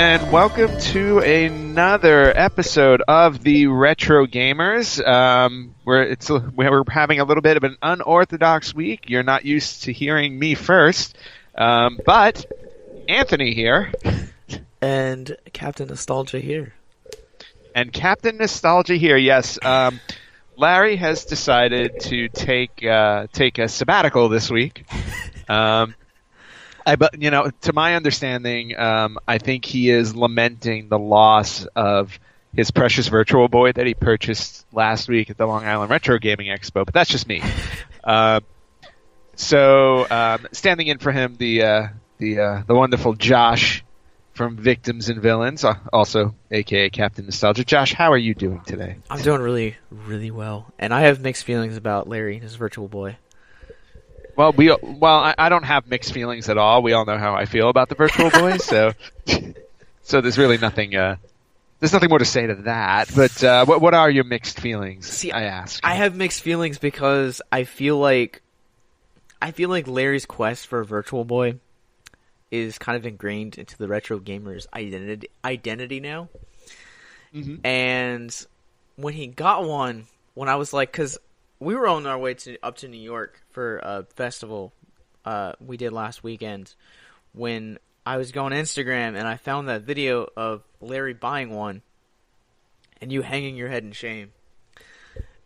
and welcome to another episode of the Retro Gamers. We're having a little bit of an unorthodox week. You're not used to hearing me first, but Anthony here. And Captain Nostalgia here. Yes. Larry has decided to take a sabbatical this week. To my understanding, I think he is lamenting the loss of his precious Virtual Boy that he purchased last week at the Long Island Retro Gaming Expo. But that's just me. Standing in for him, the wonderful Josh from Victims and Villains, also aka Captain Nostalgia. Josh, how are you doing today? I'm doing really, really well, and I have mixed feelings about Larry and his Virtual Boy. Well, I don't have mixed feelings at all. We all know how I feel about the Virtual Boy, so there's really nothing. There's nothing more to say to that. But what are your mixed feelings? See, I ask. I have mixed feelings because I feel like Larry's quest for a Virtual Boy is kind of ingrained into the retro gamer's identity now. Mm-hmm. And when he got one, when I was like, because we were on our way up to New York for a festival we did last weekend, when I was going Instagram and I found that video of Larry buying one and you hanging your head in shame.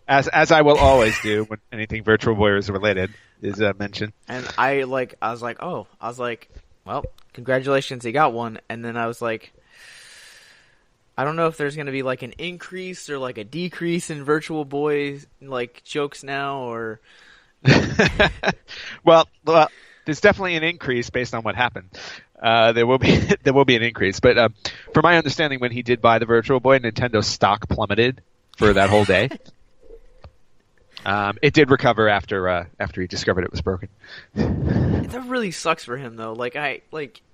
As I will always do when anything Virtual Boy is related is mentioned. And I was like, well, congratulations, he got one. And then I was like, I don't know if there's going to be like an increase or like a decrease in Virtual Boy like jokes now, or well, there's definitely an increase based on what happened. There will be an increase, but from my understanding, when he did buy the Virtual Boy, Nintendo stock plummeted for that whole day. It did recover after he discovered it was broken. That really sucks for him, though.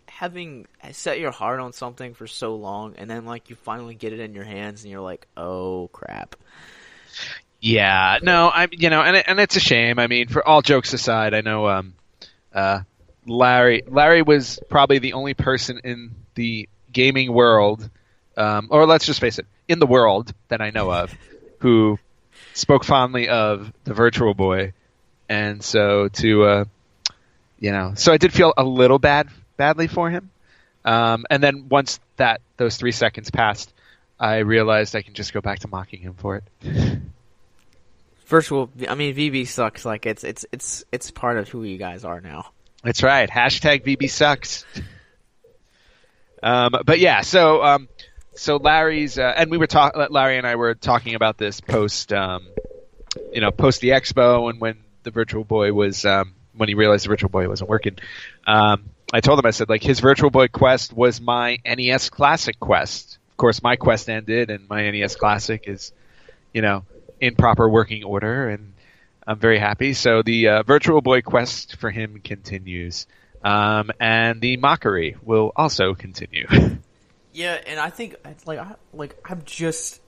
Having set your heart on something for so long, and then you finally get it in your hands, and you're like, "Oh crap!" Yeah, no, and it's a shame. I mean, for all jokes aside, I know Larry was probably the only person in the gaming world, or let's just face it, in the world that I know of, who spoke fondly of the Virtual Boy, and so so I did feel a little badly for him, and then once those 3 seconds passed, I realized I can just go back to mocking him for it. VB sucks. Like it's part of who you guys are now. That's right. Hashtag VB sucks. But yeah, so Larry's and Larry and I were talking about this post the Expo, and when the Virtual Boy was when he realized the Virtual Boy wasn't working. I told him, I said, his Virtual Boy quest was my NES Classic quest. Of course, my quest ended, and my NES Classic is, in proper working order, and I'm very happy. So the Virtual Boy quest for him continues, and the mockery will also continue. Yeah, and I think I'm just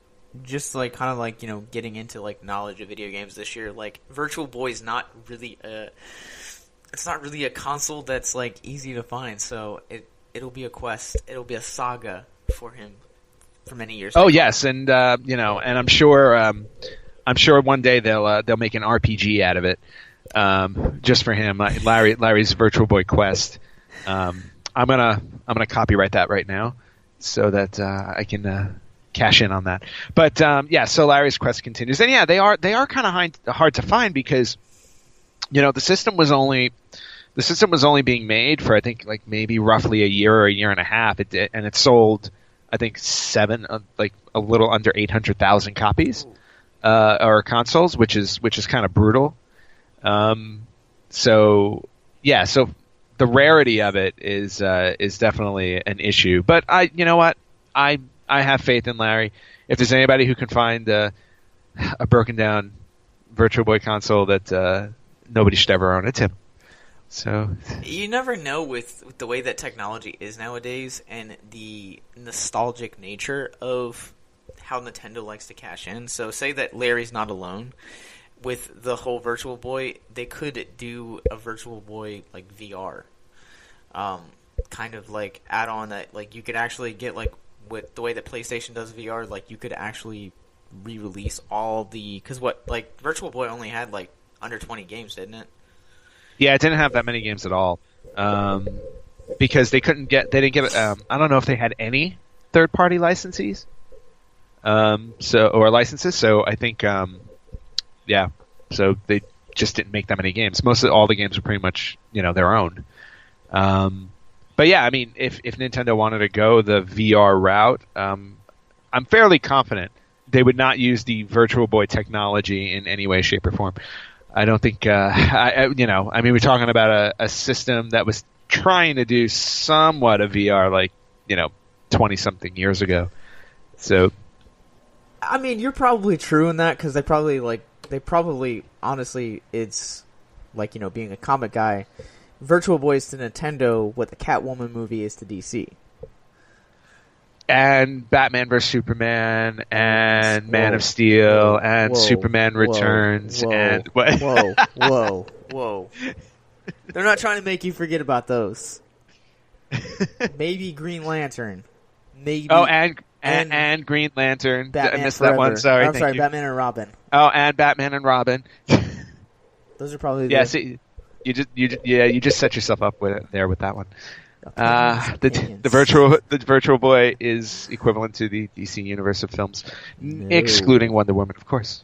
getting into knowledge of video games this year. Virtual Boy's not really it's not really a console that's easy to find, so it'll be a quest. It'll be a saga for him for many years. Oh yes, and and I'm sure one day they'll make an RPG out of it, just for him. Larry's Virtual Boy quest. I'm gonna copyright that right now so that I can cash in on that. But so Larry's quest continues, and they are kind of hard to find because the system was only being made for, I think, maybe roughly a year or a year and a half. It sold, I think, a little under 800,000 copies, or consoles, which is kind of brutal. So the rarity of it is definitely an issue. But I have faith in Larry. If there's anybody who can find a broken down Virtual Boy console that nobody should ever own, it's him. So you never know with the way that technology is nowadays and the nostalgic nature of how Nintendo likes to cash in. So say that Larry's not alone with the whole Virtual Boy, they could do a Virtual Boy VR. kind of like add on that like you could actually get like with the way that PlayStation does VR, like you could actually re-release all the because what like Virtual Boy only had like under 20 games, didn't it? Yeah, it didn't have that many games at all because they didn't get I don't know if they had any third-party licensees or licenses. So I think so they just didn't make that many games. Most of all the games were pretty much their own. But yeah, I mean, if Nintendo wanted to go the VR route, I'm fairly confident they would not use the Virtual Boy technology in any way, shape, or form. I don't think, I mean, we're talking about a system that was trying to do somewhat of VR, like 20-something years ago. So, I mean, you're probably true in that because they probably honestly, it's like being a comic guy. Virtual Boy is to Nintendo what the Catwoman movie is to DC. And Batman vs. Superman, and Man of Steel, and Superman Returns, and what? Whoa. They're not trying to make you forget about those. Maybe Green Lantern. Maybe. Oh, and Green Lantern. Batman I missed Forever. that one. Sorry. I'm sorry, Batman and Robin. Oh, and Batman and Robin. Those are probably see, you just set yourself up with that one. The Virtual Boy is equivalent to the DC universe of films, excluding Wonder Woman, of course.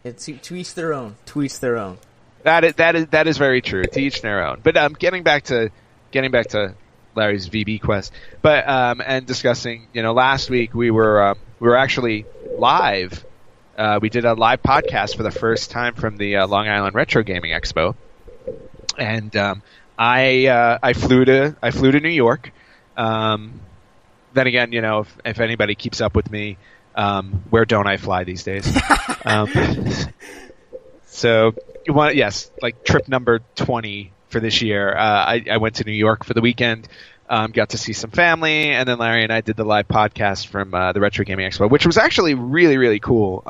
It's to each their own. To each their own. That is very true. To each their own. But getting back to Larry's VB quest, but and discussing. Last week we were actually live. We did a live podcast for the first time from the Long Island Retro Gaming Expo, and I flew to New York. Then again, if anybody keeps up with me, where don't I fly these days? So like trip number 20 for this year. I went to New York for the weekend. Got to see some family, and then Larry and I did the live podcast from the Retro Gaming Expo, which was actually really, really cool.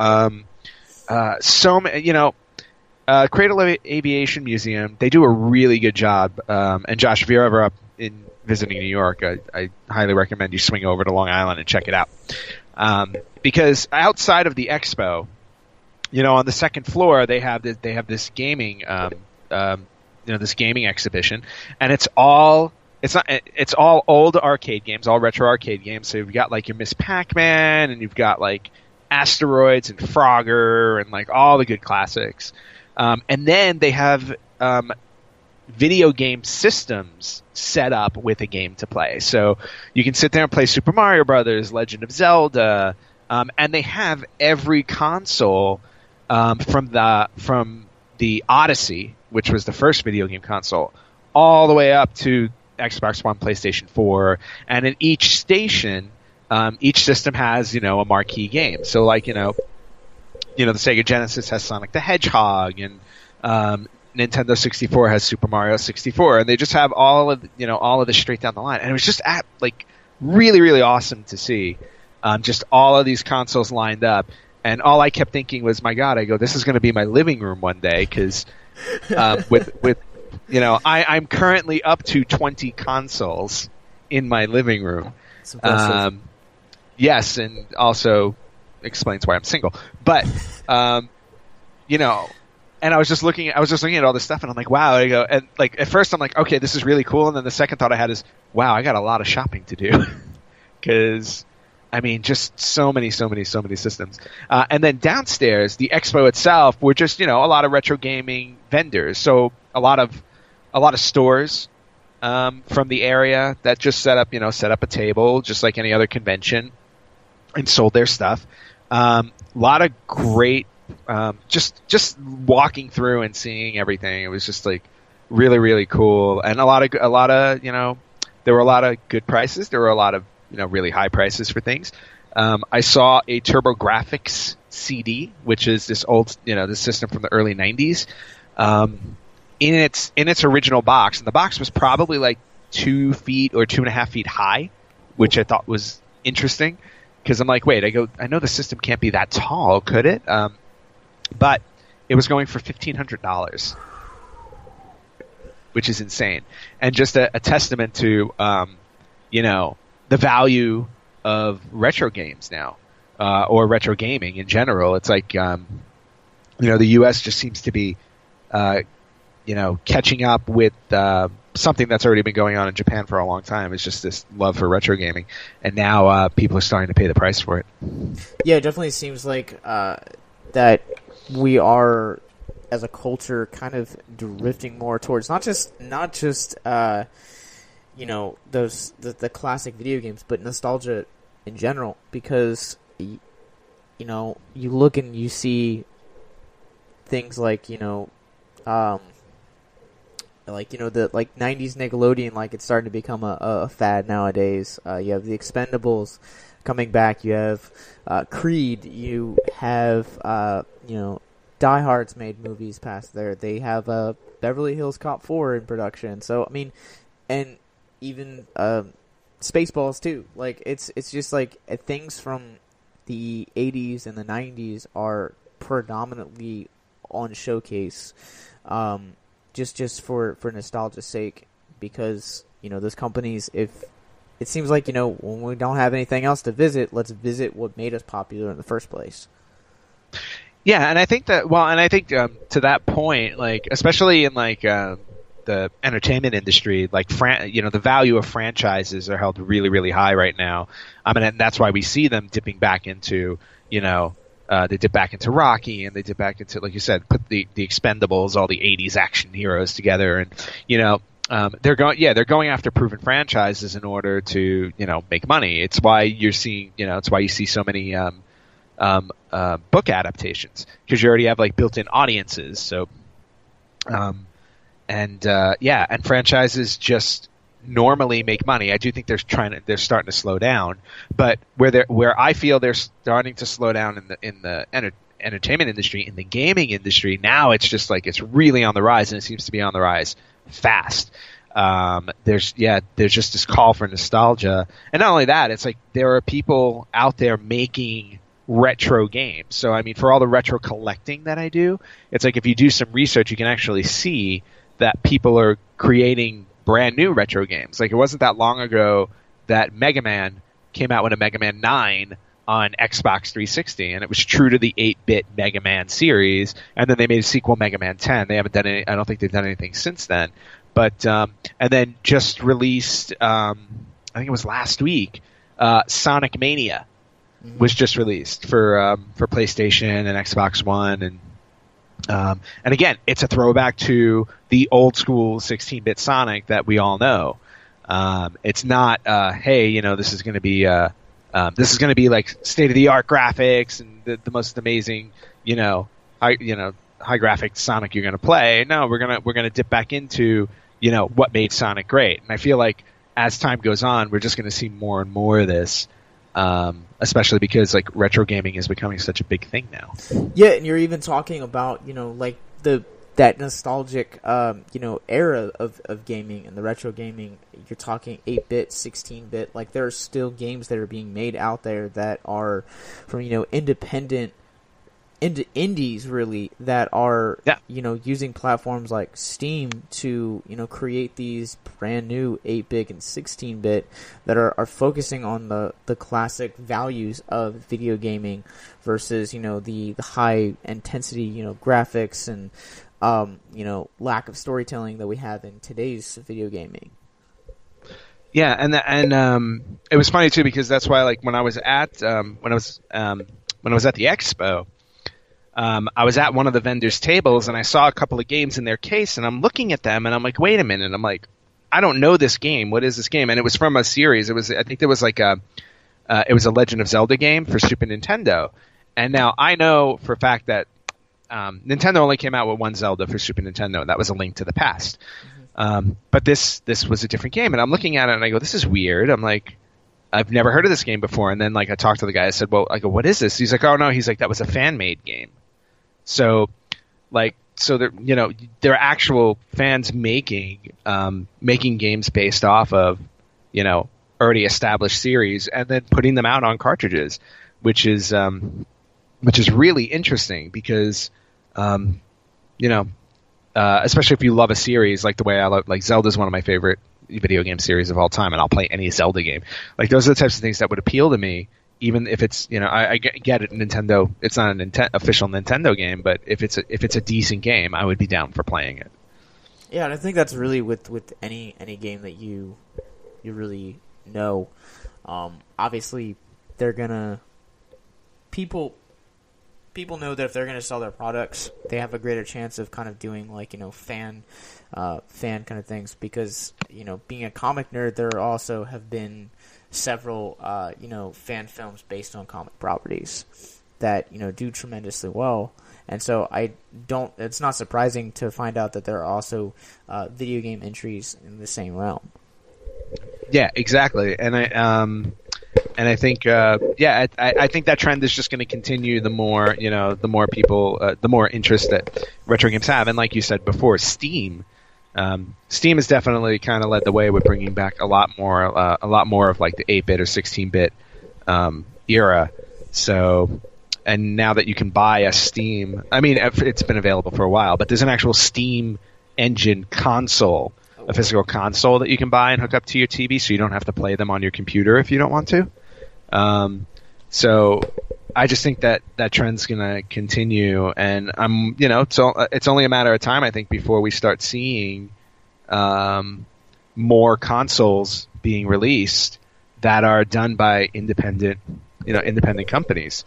Cradle Aviation Museum, they do a really good job. And Josh, if you're ever up in visiting New York, I highly recommend you swing over to Long Island and check it out. Because outside of the expo, on the second floor they have this gaming, this gaming exhibition, and it's all old arcade games, all retro arcade games. So you've got like your Miss Pac-Man, and you've got like Asteroids and Frogger, and like all the good classics. And then they have video game systems set up with a game to play. So you can sit there and play Super Mario Brothers, Legend of Zelda, and they have every console from the Odyssey, which was the first video game console, all the way up to Xbox One, PlayStation 4. And in each station, each system has, a marquee game. So like, the Sega Genesis has Sonic the Hedgehog, and Nintendo 64 has Super Mario 64, and they just have all of this straight down the line. And it was just really, really awesome to see, just all of these consoles lined up. And all I kept thinking was, my God, this is going to be my living room one day, because I'm currently up to 20 consoles in my living room. Yes, and also explains why I'm single. But and I was just looking at all this stuff, and I'm like, wow. And like at first I'm like, okay, this is really cool, and then the second thought I had is, wow, I got a lot of shopping to do, because I mean, just so many systems. And then downstairs, the expo itself were just a lot of retro gaming vendors, so a lot of stores from the area that just set up a table just like any other convention and sold their stuff. A lot of great, just walking through and seeing everything. It was just like really, really cool, and a lot of there were a lot of good prices. There were a lot of really high prices for things. I saw a TurboGrafx CD, which is this old this system from the early 90s. In its original box, and the box was probably like 2 feet or 2.5 feet high, which I thought was interesting, because I'm like, wait, I know the system can't be that tall, could it? But it was going for $1,500. which is insane, and just a testament to the value of retro games now, or retro gaming in general. It's like the U.S. just seems to be catching up with something that's already been going on in Japan for a long time. It's just this love for retro gaming, and now people are starting to pay the price for it. Yeah, it definitely seems like that we are, as a culture, kind of drifting more towards not just the classic video games, but nostalgia in general. Because you look and you see things like the 90s Nickelodeon, like it's starting to become a fad nowadays. You have the Expendables coming back. You have Creed. You have Die Hard's made movies past there. They have Beverly Hills Cop 4 in production. So I mean, and even Spaceballs too. Like it's just like things from the 80s and the 90s are predominantly on showcase. Just for nostalgia's sake, because those companies, if it seems like when we don't have anything else to visit, let's visit what made us popular in the first place. Yeah, and I think that to that point, like especially in like the entertainment industry, like the value of franchises are held really, really high right now. I mean, and that's why we see them dipping back into they dip back into Rocky, and they dip back into, like you said, put the Expendables, all the 80s action heroes together, and they're going after proven franchises in order to make money. It's why you're seeing it's why you see so many book adaptations, because you already have like built-in audiences. So and franchises just normally make money. I do think they're starting to slow down, but where I feel they're starting to slow down in the entertainment industry, in the gaming industry, now it's just like it's really on the rise, and it seems to be on the rise fast. There's just this call for nostalgia, and not only that, it's like there are people out there making retro games. So I mean, for all the retro collecting that I do, it's like if you do some research, you can actually see that people are creating brand new retro games. Like it wasn't that long ago that Mega Man came out with a Mega Man 9 on Xbox 360, and it was true to the 8-bit Mega Man series. And then they made a sequel, Mega Man 10. They haven't done any. I don't think they've done anything since then. But and then just released, I think it was last week, Sonic Mania was just released for PlayStation and Xbox One, and again, it's a throwback to the old school 16-bit Sonic that we all know. It's not, hey, this is going to be like state of the art graphics and the most amazing, high graphic Sonic you're going to play. No, we're gonna dip back into what made Sonic great. And I feel like as time goes on, we're just going to see more and more of this. Especially because like retro gaming is becoming such a big thing now. Yeah, and you're even talking about like that nostalgic era of gaming and the retro gaming. You're talking 8-bit, 16-bit. Like there are still games that are being made out there that are from independent indies really, that are using platforms like Steam to create these brand new 8-bit and 16-bit that are focusing on the classic values of video gaming versus the high intensity graphics and lack of storytelling that we have in today's video gaming. Yeah, and it was funny too, because that's why like when I was at the Expo, I was at one of the vendors' tables, and I saw a couple of games in their case, and I'm looking at them, and I'm like, wait a minute. I'm like, I don't know this game. What is this game? And it was from a series. I think there was like it was a Legend of Zelda game for Super Nintendo. And now I know for a fact that Nintendo only came out with one Zelda for Super Nintendo, and that was A Link to the Past. But this was a different game, and I'm looking at it, and I go, this is weird. I'm like, I've never heard of this game before. And then like I talked to the guy. I said, well, I go, what is this? He's like, oh no. He's like, that was a fan-made game. So, there are actual fans making games based off of, already established series, and then putting them out on cartridges, which is really interesting because, especially if you love a series like the way I love, like Zelda's one of my favorite video game series of all time, and I'll play any Zelda game. Like those are the types of things that would appeal to me, even if it's, I get it. Nintendo, it's not an official Nintendo game, but if it's a decent game, I would be down for playing it. Yeah, and I think that's really with any game that you really know. Obviously, they're gonna people know that if they're gonna sell their products, they have a greater chance of kind of doing like fan kind of things, because being a comic nerd, there also have been several fan films based on comic properties that do tremendously well. And so it's not surprising to find out that there are also video game entries in the same realm. Yeah, exactly. And I think I think that trend is just going to continue. The more people, the more interest that retro games have. And like you said before, Steam has definitely kind of led the way with bringing back a lot more of like the 8-bit or 16-bit era. So. And now that you can buy a Steam, I mean, it's been available for a while, but there's an actual Steam engine console, a physical console that you can buy and hook up to your TV, so you don't have to play them on your computer if you don't want to. So I just think that trend's going to continue, and it's only a matter of time, I think, before we start seeing more consoles being released that are done by independent companies.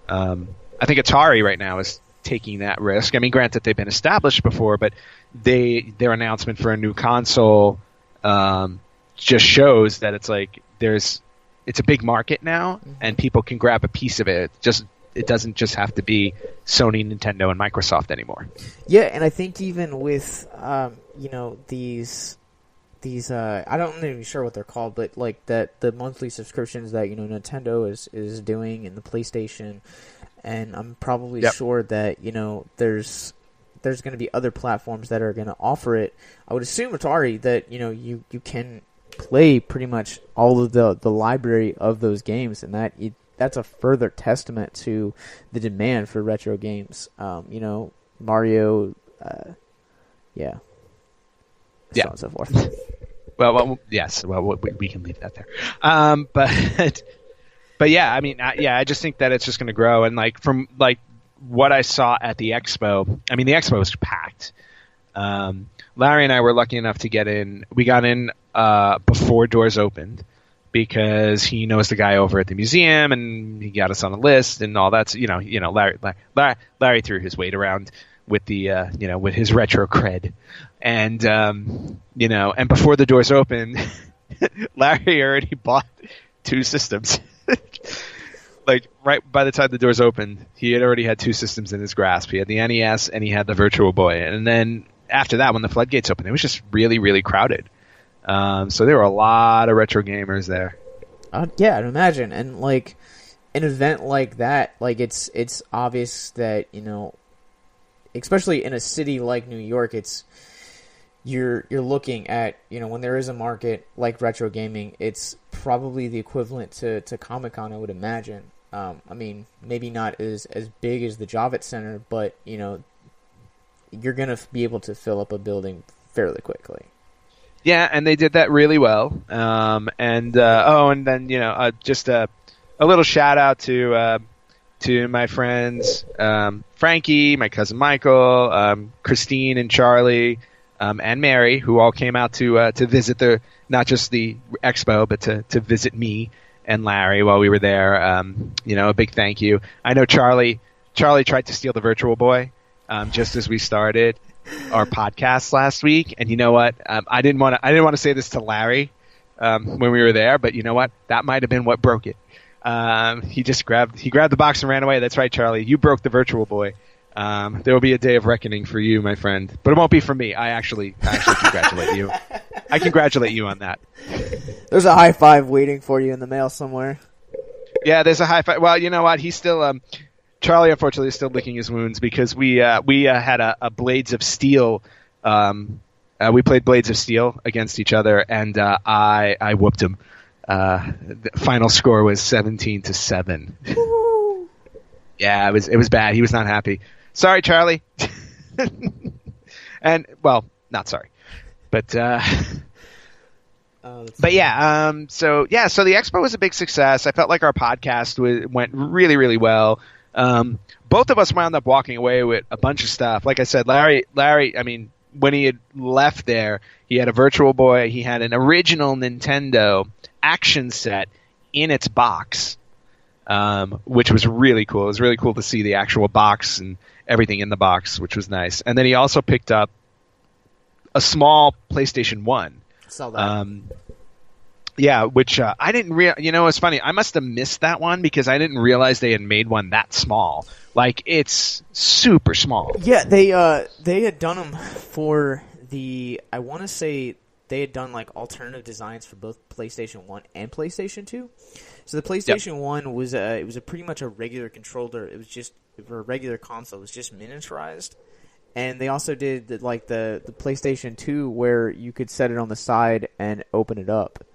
I think Atari right now is taking that risk. I mean, granted, they've been established before, but their announcement for a new console just shows that it's like it's a big market now, and people can grab a piece of it. It doesn't just have to be Sony, Nintendo, and Microsoft anymore. Yeah, and I think even with these I don't even sure what they're called, but like the monthly subscriptions that Nintendo is doing, and the PlayStation, and I'm probably sure that there's going to be other platforms that are going to offer it. I would assume Atari that you can play pretty much all of the library of those games, and that's a further testament to the demand for retro games. Mario, so on and so forth. Well, yes. Well, we can leave that there. But yeah, I mean, I just think that it's just going to grow. And like from like what I saw at the Expo, I mean, the Expo was packed. Larry and I were lucky enough to get in. We got in before doors opened because he knows the guy over at the museum, and he got us on a list and all that. Larry threw his weight around with the with his retro cred. And and before the doors opened, Larry already bought 2 systems. Like right by the time the doors opened, he had already had 2 systems in his grasp. He had the NES and he had the Virtual Boy. And then after that, when the floodgates opened, it was just really, really crowded. So there were a lot of retro gamers there. Yeah, I'd imagine. And like an event like that, like it's obvious that especially in a city like New York, you're looking at when there is a market like retro gaming, it's probably the equivalent to Comic-Con, I would imagine. I mean, maybe not as big as the Javits Center, but you're gonna be able to fill up a building fairly quickly. Yeah, and they did that really well. And then just a little shout out to my friends Frankie, my cousin Michael, Christine and Charlie, and Mary, who all came out to visit not just the expo, but to visit me and Larry while we were there. A big thank you. I know Charlie tried to steal the Virtual Boy just as we started our podcast last week, and you know what? I didn't want to say this to Larry when we were there, but you know what? That might have been what broke it. He grabbed the box and ran away. That's right, Charlie. You broke the Virtual Boy. There will be a day of reckoning for you, my friend. But it won't be for me. I actually congratulate you. I congratulate you on that. There's a high five waiting for you in the mail somewhere. Yeah, there's a high five. Well, you know what? He's still Charlie, unfortunately, is still licking his wounds because we had a Blades of Steel. We played Blades of Steel against each other, and I whooped him. The final score was 17-7. Yeah, it was bad. He was not happy. Sorry, Charlie. And well, not sorry, but but yeah. So the Expo was a big success. I felt like our podcast went really, really well. Both of us wound up walking away with a bunch of stuff. Like I said, Larry. I mean, when he had left there, he had a Virtual Boy. He had an original Nintendo action set in its box, which was really cool. It was really cool to see the actual box and everything in the box, which was nice. And then he also picked up a small PlayStation 1. Saw that. Yeah, which I didn't it's funny. I must have missed that one because I didn't realize they had made one that small. Like, it's super small. Yeah, they had done them for the. I want to say they had done like alternative designs for both PlayStation 1 and PlayStation 2. So the PlayStation 1 was it was pretty much a regular controller. It was just for a regular console. It was just miniaturized. And they also did the PlayStation 2 where you could set it on the side and open it up.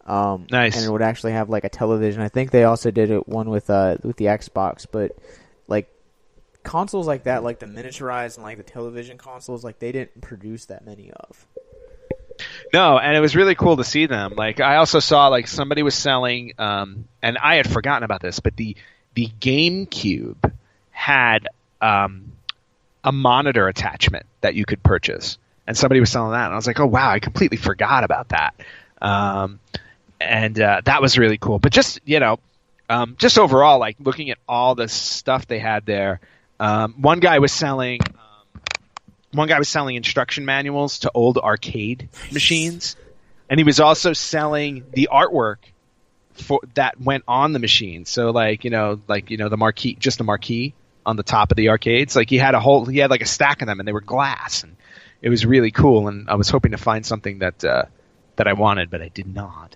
Nice. And it would actually have like a television. I think they also did one with the Xbox, but like consoles like that, like the miniaturized and like the television consoles, like they didn't produce that many of. No, and it was really cool to see them. Like, I also saw like somebody was selling, and I had forgotten about this, but the GameCube had a monitor attachment that you could purchase, and somebody was selling that, and I was like, oh wow, I completely forgot about that. And that was really cool. But just just overall, like looking at all the stuff they had there, one guy was selling instruction manuals to old arcade machines, and he was also selling the artwork that went on the machine. So the marquee, just the marquee on the top of the arcades. Like he had like a stack of them, and they were glass, and it was really cool. And I was hoping to find something that I wanted, but I did not.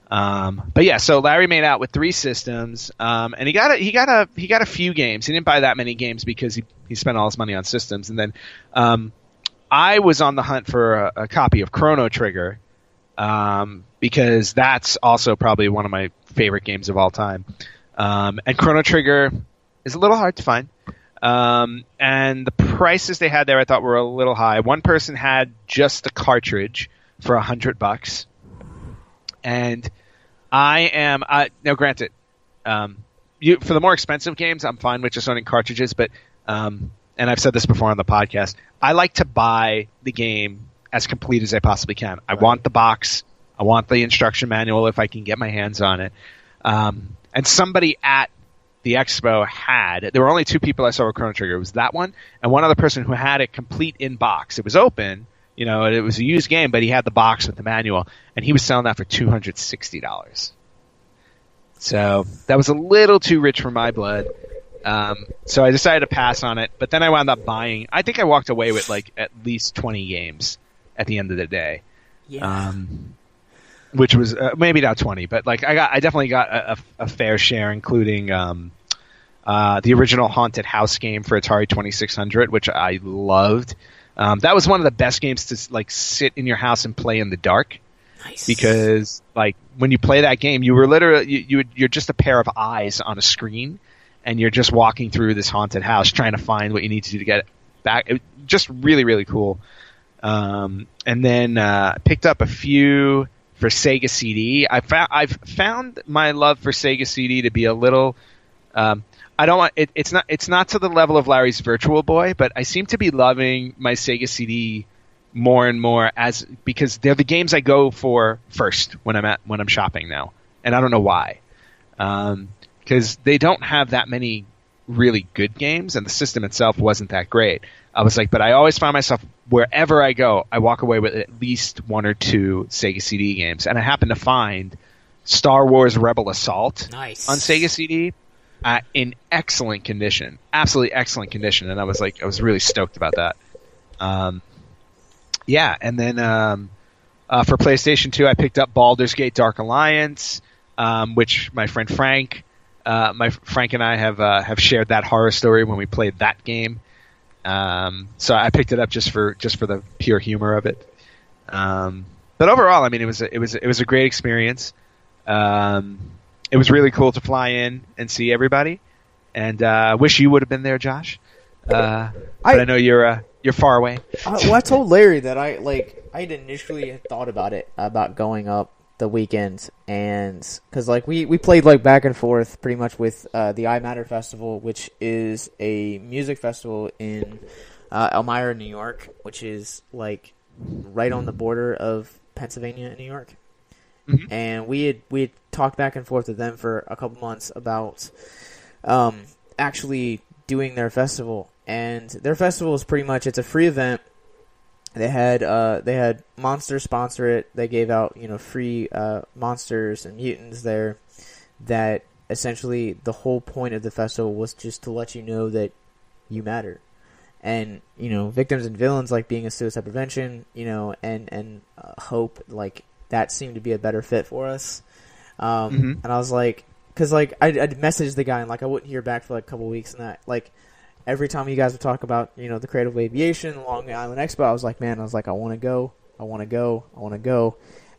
But yeah, so Larry made out with 3 systems, and he got a few games. He didn't buy that many games because he spent all his money on systems. And then I was on the hunt for a copy of Chrono Trigger, because that's also probably one of my favorite games of all time. And Chrono Trigger is a little hard to find. And the prices they had there I thought were a little high. One person had just the cartridge for $100, and I am now granted, for the more expensive games, I'm fine with just owning cartridges, but and I've said this before on the podcast, I like to buy the game as complete as I possibly can. I want the box, I want the instruction manual if I can get my hands on it. And somebody at the Expo there were only 2 people I saw with Chrono Trigger. It was that one and one other person who had it complete in box. It was open. It was a used game, but he had the box with the manual, and he was selling that for $260. So that was a little too rich for my blood. So I decided to pass on it, but then I wound up buying. I think I walked away with like at least 20 games at the end of the day. Yeah. Which was maybe not 20, but like I definitely got a fair share, including the original Haunted House game for Atari 2600, which I loved. That was one of the best games to like sit in your house and play in the dark. Nice. Because like when you play that game, you were literally you're just a pair of eyes on a screen, and you're just walking through this haunted house trying to find what you need to do to get it back. It was just really, really cool. And then picked up a few for Sega CD. I've found my love for Sega CD to be a little. I don't want it. It's not to the level of Larry's Virtual Boy, but I seem to be loving my Sega CD more and more because they're the games I go for first when I'm shopping now, and I don't know why. Because they don't have that many really good games, and the system itself wasn't that great. I was like, but I always find myself wherever I go, I walk away with at least 1 or 2 Sega CD games, and I happen to find Star Wars Rebel Assault on Sega CD. In excellent condition, absolutely excellent condition, and I was really stoked about that. Yeah, and then for PlayStation 2, I picked up Baldur's Gate: Dark Alliance, which my friend Frank and I have shared that horror story when we played that game. So I picked it up just for the pure humor of it. But overall, I mean, it was a great experience. It was really cool to fly in and see everybody, and wish you would have been there, Josh. But I know you're You're far away. Well, I told Larry that I'd initially thought about going up the weekend, and because we played back and forth pretty much with the I Matter Festival, which is a music festival in Elmira, New York, which is right on the border of Pennsylvania and New York. Mm-hmm. And we had talked back and forth with them for a couple months about actually doing their festival. And their festival is pretty much, it's a free event. They had Monster sponsor it. They gave out free monsters and mutants there. That essentially the whole point of the festival was just to let you know that you matter. And victims and villains being a suicide prevention, and hope, that seemed to be a better fit for us. And I was because I'd messaged the guy and I wouldn't hear back for a couple weeks, and that every time you guys would talk about the Creative Aviation, Long Island Expo, I was I want to go,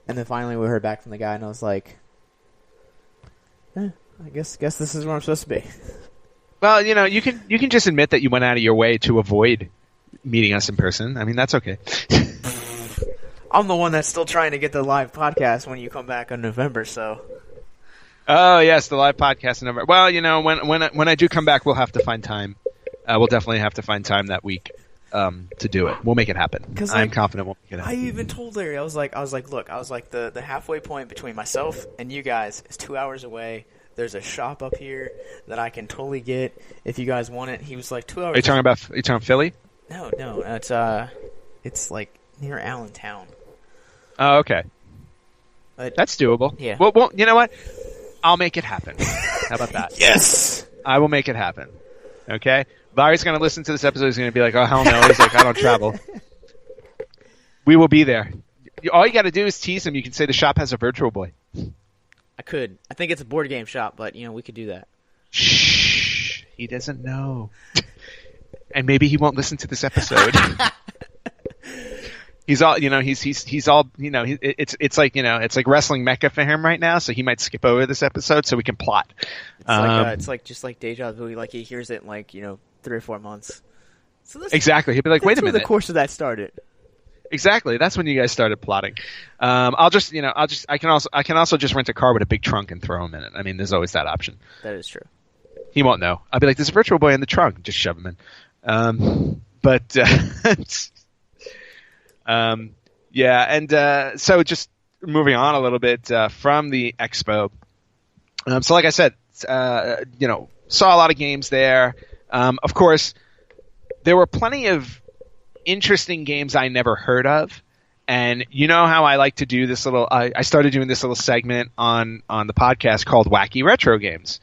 and then finally we heard back from the guy, and I was I guess this is where I'm supposed to be. Well, you can just admit that you went out of your way to avoid meeting us in person. I mean, that's okay. I'm the one that's still trying to get the live podcast when you come back in November, so. Oh yes, the live podcast in November. Well, when I do come back, we'll have to find time. We'll definitely have to find time that week to do it. We'll make it happen. I'm confident we'll make it happen. I even told Larry, I was like, look, the halfway point between myself and you guys is 2 hours away. There's a shop up here that I can totally get if you guys want it. He was 2 hours. Are you talking Philly? No, it's near Allentown. Oh, okay. That's doable. Yeah. Well, you know what? I'll make it happen. How about that? Yes! I will make it happen. Okay? Larry's going to listen to this episode. He's going to be like, oh, hell no. He's I don't travel. We will be there. All you got to do is tease him. You can say the shop has a Virtual Boy. I could. I think it's a board game shop, but, we could do that. Shh. He doesn't know. And maybe he won't listen to this episode. He's all, he's all, it's like wrestling mecca for him right now. So he might skip over this episode so we can plot. It's just like deja vu. He hears it in 3 or 4 months. So exactly. He'll be like, wait a minute. That's where the course of that started. Exactly. That's when you guys started plotting. I can also just rent a car with a big trunk and throw him in it. I mean, there's always that option. That is true. He won't know. I'll be like, there's a Virtual Boy in the trunk. Just shove him in. Yeah, and so just moving on a little bit from the Expo. So like I said, saw a lot of games there. Of course, there were plenty of interesting games I never heard of. And you know how I like to do this little I started doing this little segment on the podcast called Wacky Retro Games.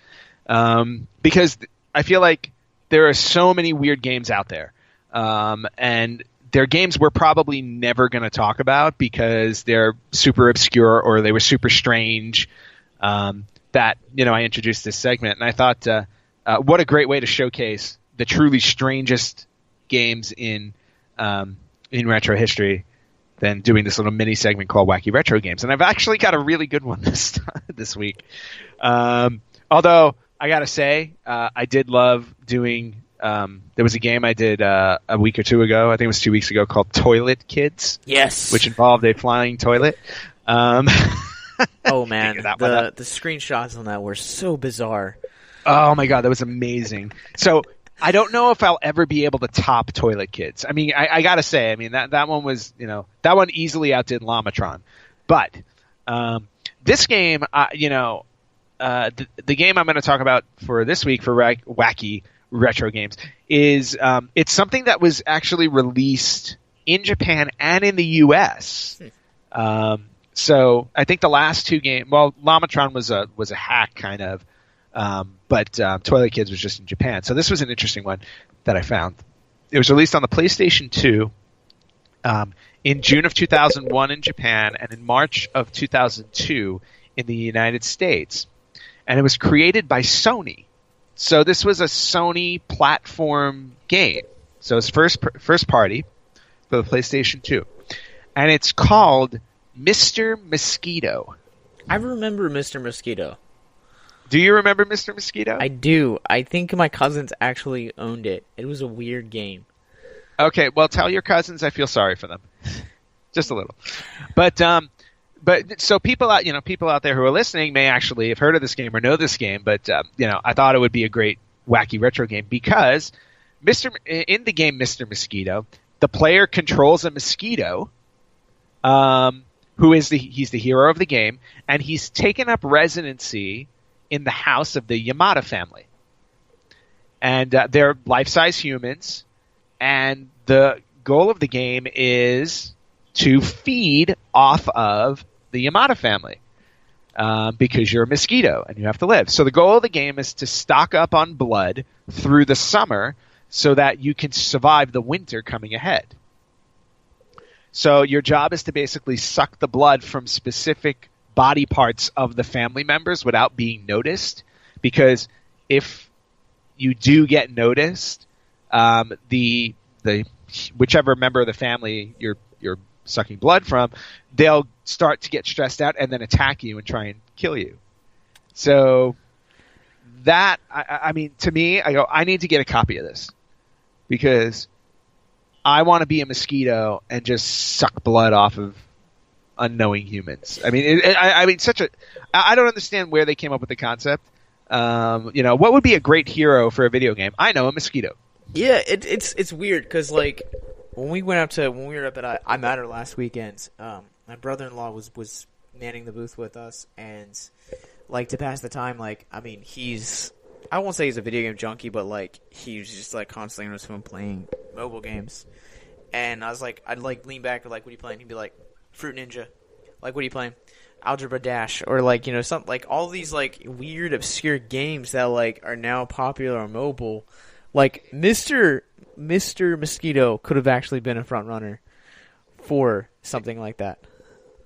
Because I feel like there are so many weird games out there. And they're games we're probably never going to talk about because they're super obscure or they were super strange. That I introduced this segment, and I thought, what a great way to showcase the truly strangest games in retro history than doing this little mini segment called Wacky Retro Games. And I've actually got a really good one this week. Although I got to say, I did love doing. There was a game I did a week or two ago. I think it was 2 weeks ago called Toilet Kids. Yes. Which involved a flying toilet. Oh, man. The screenshots on that were so bizarre. Oh, my God. That was amazing. So I don't know if I'll ever be able to top Toilet Kids. I mean, I got to say, that one was, that one easily outdid Lamatron. But this game, the game I'm going to talk about for this week for Wacky Retro Games is it's something that was actually released in Japan and in the US. So I think the last two games, well, Lamatron was a hack kind of, but Toilet Kids was just in Japan. So this was an interesting one that I found. It was released on the PlayStation 2 in June of 2001 in Japan and in March of 2002 in the United States. And it was created by Sony. So this was a Sony platform game. So it's first party for the PlayStation 2. And it's called Mr. Mosquito. I remember Mr. Mosquito. Do you remember Mr. Mosquito? I do. I think my cousins actually owned it. It was a weird game. Okay, well, tell your cousins I feel sorry for them, just a little. But so people out there who are listening may actually have heard of this game or know this game. But I thought it would be a great wacky retro game because in the game Mr. Mosquito, the player controls a mosquito, he's the hero of the game, and he's taken up residency in the house of the Yamada family, and they're life-size humans. And the goal of the game is to feed off of the Yamada family because you're a mosquito and you have to live. So the goal of the game is to stock up on blood through the summer so that you can survive the winter coming ahead. So your job is to basically suck the blood from specific body parts of the family members without being noticed, because if you do get noticed, the whichever member of the family you're sucking blood from, they'll start to get stressed out and then attack you and try and kill you. So that, I mean, to me, I go, I need to get a copy of this because I want to be a mosquito and just suck blood off of unknowing humans. I mean, I don't understand where they came up with the concept. What would be a great hero for a video game? I know, a mosquito. Yeah, it's weird because like when we were up at I Matter last weekend, my brother-in-law was manning the booth with us, and like to pass the time, like I mean I won't say he's a video game junkie, but like he's just like constantly on his phone playing mobile games, and I was like I'd like lean back or like what are you playing? He'd be like Fruit Ninja, like what are you playing? Algebra Dash, or like something like all these like weird obscure games that like are now popular on mobile. Like Mr. Mosquito could have actually been a front runner for something like that.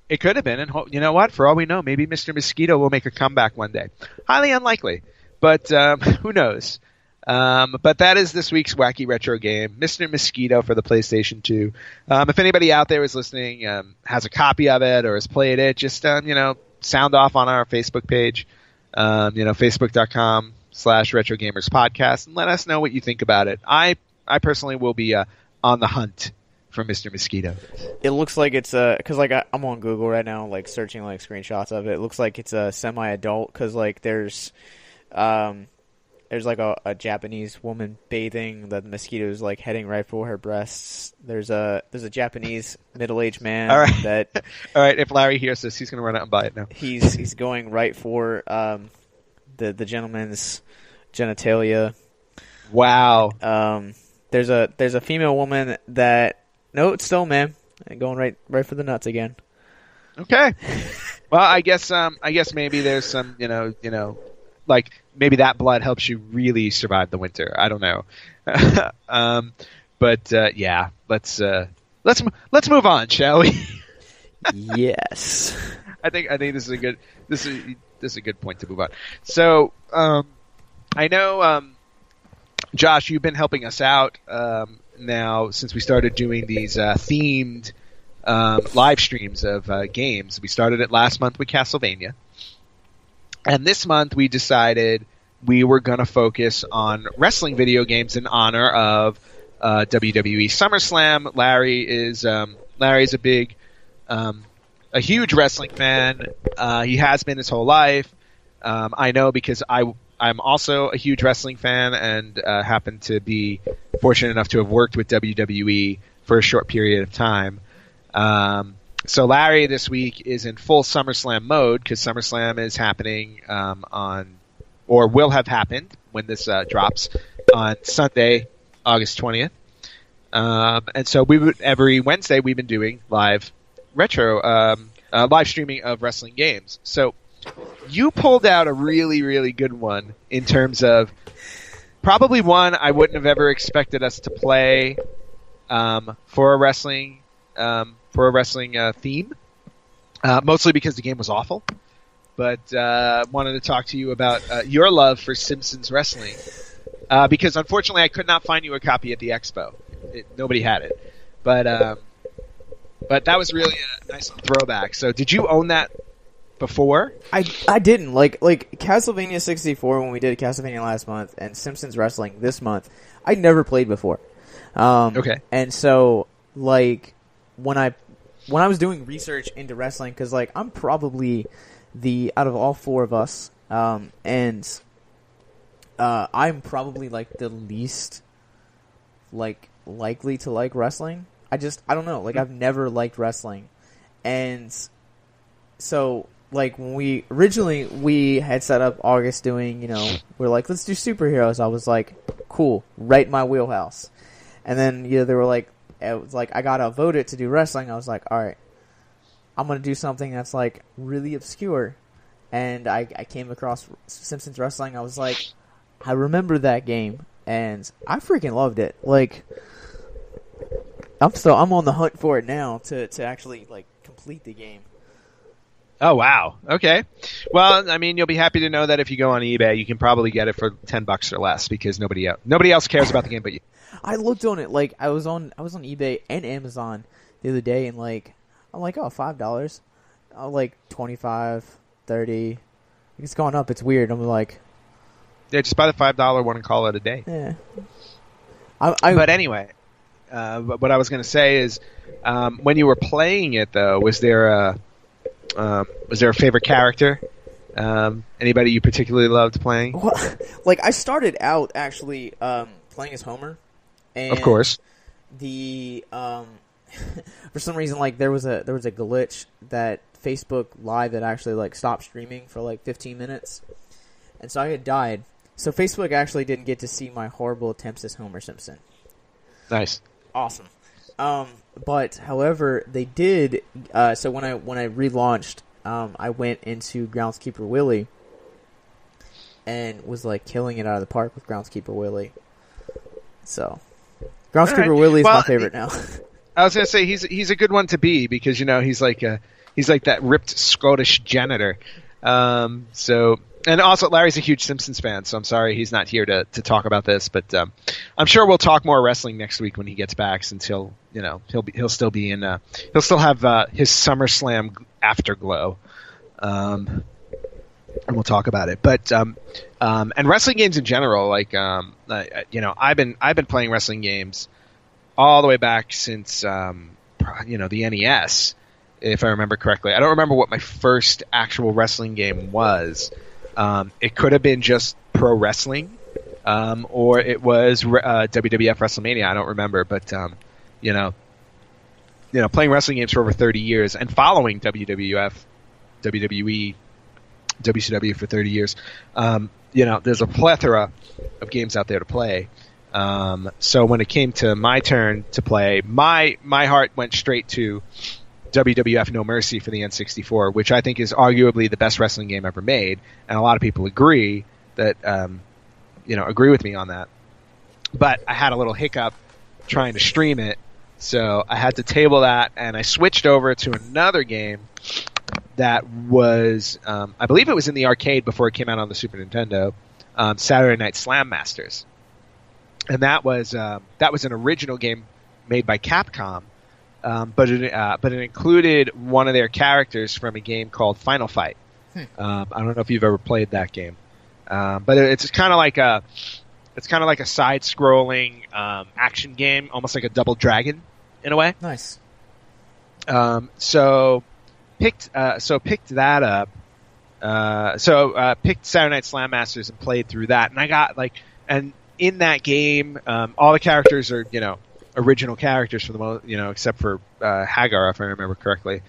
It could have been, and you know what? For all we know, maybe Mr. Mosquito will make a comeback one day. Highly unlikely, but who knows? But that is this week's wacky retro game, Mr. Mosquito for the PlayStation 2. If anybody out there is listening, has a copy of it or has played it, just sound off on our Facebook page, facebook.com/Retro Gamers Podcast, and let us know what you think about it. I personally will be on the hunt for Mr. Mosquito. It looks like it's because like I'm on Google right now, like searching like screenshots of it. It looks like it's a semi-adult because like there's like a Japanese woman bathing. The mosquito is like heading right for her breasts. There's a Japanese middle-aged man. All right. That all right. If Larry hears this, he's gonna run out and buy it now. He's going right for the gentleman's genitalia. Wow. There's a female woman that it's still man going right for the nuts again. Okay. Well, I guess maybe there's some like maybe that blood helps you really survive the winter. I don't know. But yeah, let's move on, shall we? Yes. I think this is a good point to move on. So I know, Josh, you've been helping us out now since we started doing these themed live streams of games. We started it last month with Castlevania, and this month we decided we were going to focus on wrestling video games in honor of WWE SummerSlam. Larry's a huge wrestling fan. He has been his whole life. I know because I'm also a huge wrestling fan and happen to be fortunate enough to have worked with WWE for a short period of time. So Larry this week is in full SummerSlam mode because SummerSlam is happening or will have happened when this drops on Sunday, August 20th. And so every Wednesday we've been doing live streaming of wrestling games. So you pulled out a really, really good one in terms of probably one I wouldn't have ever expected us to play for a wrestling theme, mostly because the game was awful. But wanted to talk to you about your love for Simpsons wrestling because unfortunately I could not find you a copy at the Expo. Nobody had it, but that was really a nice throwback. So did you own that before? I didn't like Castlevania 64 when we did Castlevania last month and Simpsons Wrestling this month. I never played before. Okay. And so, like, when I was doing research into wrestling, because, like, I'm probably out of all four of us, and I'm probably, like, the least, like, likely to like wrestling. I don't know. Like, I've never liked wrestling. And so, like, when we had set up August doing, we're like, let's do superheroes. I was like, cool, right in my wheelhouse. And then, they were like, it was like, I got outvoted to do wrestling. I was like, all right, I'm going to do something that's, like, really obscure. And I came across Simpsons Wrestling. I was like, I remember that game. And I freaking loved it. Like, I'm on the hunt for it now to actually, like, complete the game. Oh, wow. Okay. Well, I mean, you'll be happy to know that if you go on eBay, you can probably get it for $10 or less because nobody else cares about the game but you. I looked on it, like, I was on eBay and Amazon the other day, and, like, I'm like, oh, $5. Like, 25, 30. It's gone up. It's weird. I'm like, yeah, just buy the $5 one and call it a day. Yeah. But anyway, what I was going to say is, when you were playing it, though, was there a favorite character? Anybody you particularly loved playing? Well, like, I started out actually playing as Homer, and of course. The for some reason, like, there was a glitch that Facebook Live that actually, like, stopped streaming for like 15 minutes, and so I had died. So Facebook actually didn't get to see my horrible attempts as Homer Simpson. Nice. Awesome. But however, they did. So when I relaunched, I went into Groundskeeper Willie, and was, like, killing it out of the park with Groundskeeper Willie. So, Groundskeeper Willie is my favorite now. I was gonna say he's a good one to be because he's like that ripped Scottish janitor. And also Larry's a huge Simpsons fan, so I'm sorry he's not here to talk about this, but I'm sure we'll talk more wrestling next week when he gets back, since he'll still be in he'll still have his SummerSlam afterglow, and we'll talk about it. But and wrestling games in general, like I've been playing wrestling games all the way back since the NES, if I remember correctly. I don't remember what my first actual wrestling game was. It could have been just pro wrestling, or it was WWF WrestleMania. I don't remember, but playing wrestling games for over 30 years and following WWF, WWE, WCW for 30 years. There's a plethora of games out there to play. So when it came to my turn to play, my heart went straight to WWF No Mercy for the N64, which I think is arguably the best wrestling game ever made, and a lot of people agree with me on that. But I had a little hiccup trying to stream it, so I had to table that, and I switched over to another game that was, I believe it was in the arcade before it came out on the Super Nintendo, Saturday Night Slam Masters, and that was an original game made by Capcom. But it included one of their characters from a game called Final Fight. I don't know if you've ever played that game, but it's kind of like a side-scrolling action game, almost like a Double Dragon in a way. Nice. So picked that up. Picked Saturday Night Slam Masters and played through that, and I got and in that game, all the characters are original characters for the most, except for Hagar, if I remember correctly.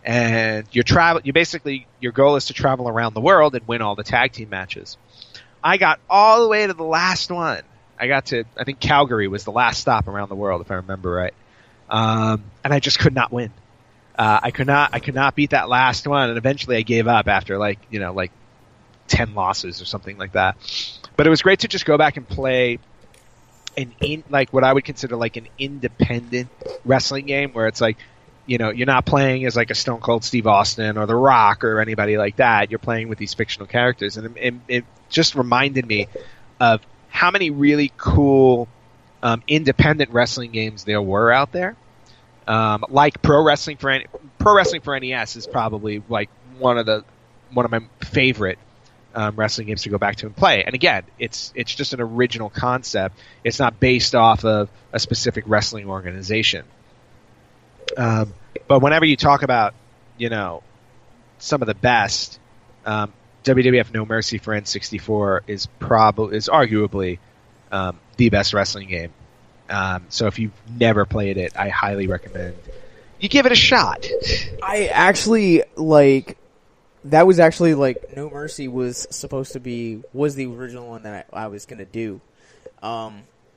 And your goal is to travel around the world and win all the tag team matches. I got all the way to the last one. I think Calgary was the last stop around the world, if I remember right. And I just could not win. I could not beat that last one, and eventually I gave up after 10 losses or something like that. But it was great to just go back and play what I would consider like an independent wrestling game, where it's like, you're not playing as like a Stone Cold Steve Austin or The Rock or anybody like that. You're playing with these fictional characters, and it just reminded me of how many really cool independent wrestling games there were out there. Like Pro Wrestling for NES is probably like one of my favorite wrestling games to go back to and play. And again, it's just an original concept. It's not based off of a specific wrestling organization. But whenever you talk about, some of the best, WWF No Mercy for N64 is arguably the best wrestling game. So if you've never played it, I highly recommend you give it a shot. I actually that was actually No Mercy was the original one that I was gonna do,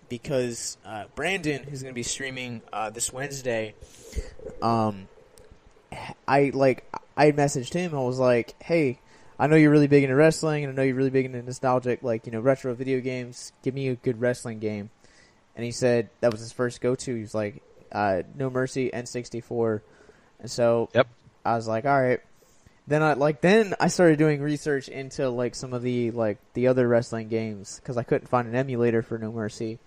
because Brandon, who's gonna be streaming this Wednesday, I messaged him. I was like, hey, I know you're really big into wrestling, and I know you're really big into nostalgic, retro video games. Give me a good wrestling game. And he said that was his first go-to. He was like, No Mercy, N64. And so yep. I was like, all right. Then I started doing research into some of the other wrestling games because I couldn't find an emulator for No Mercy.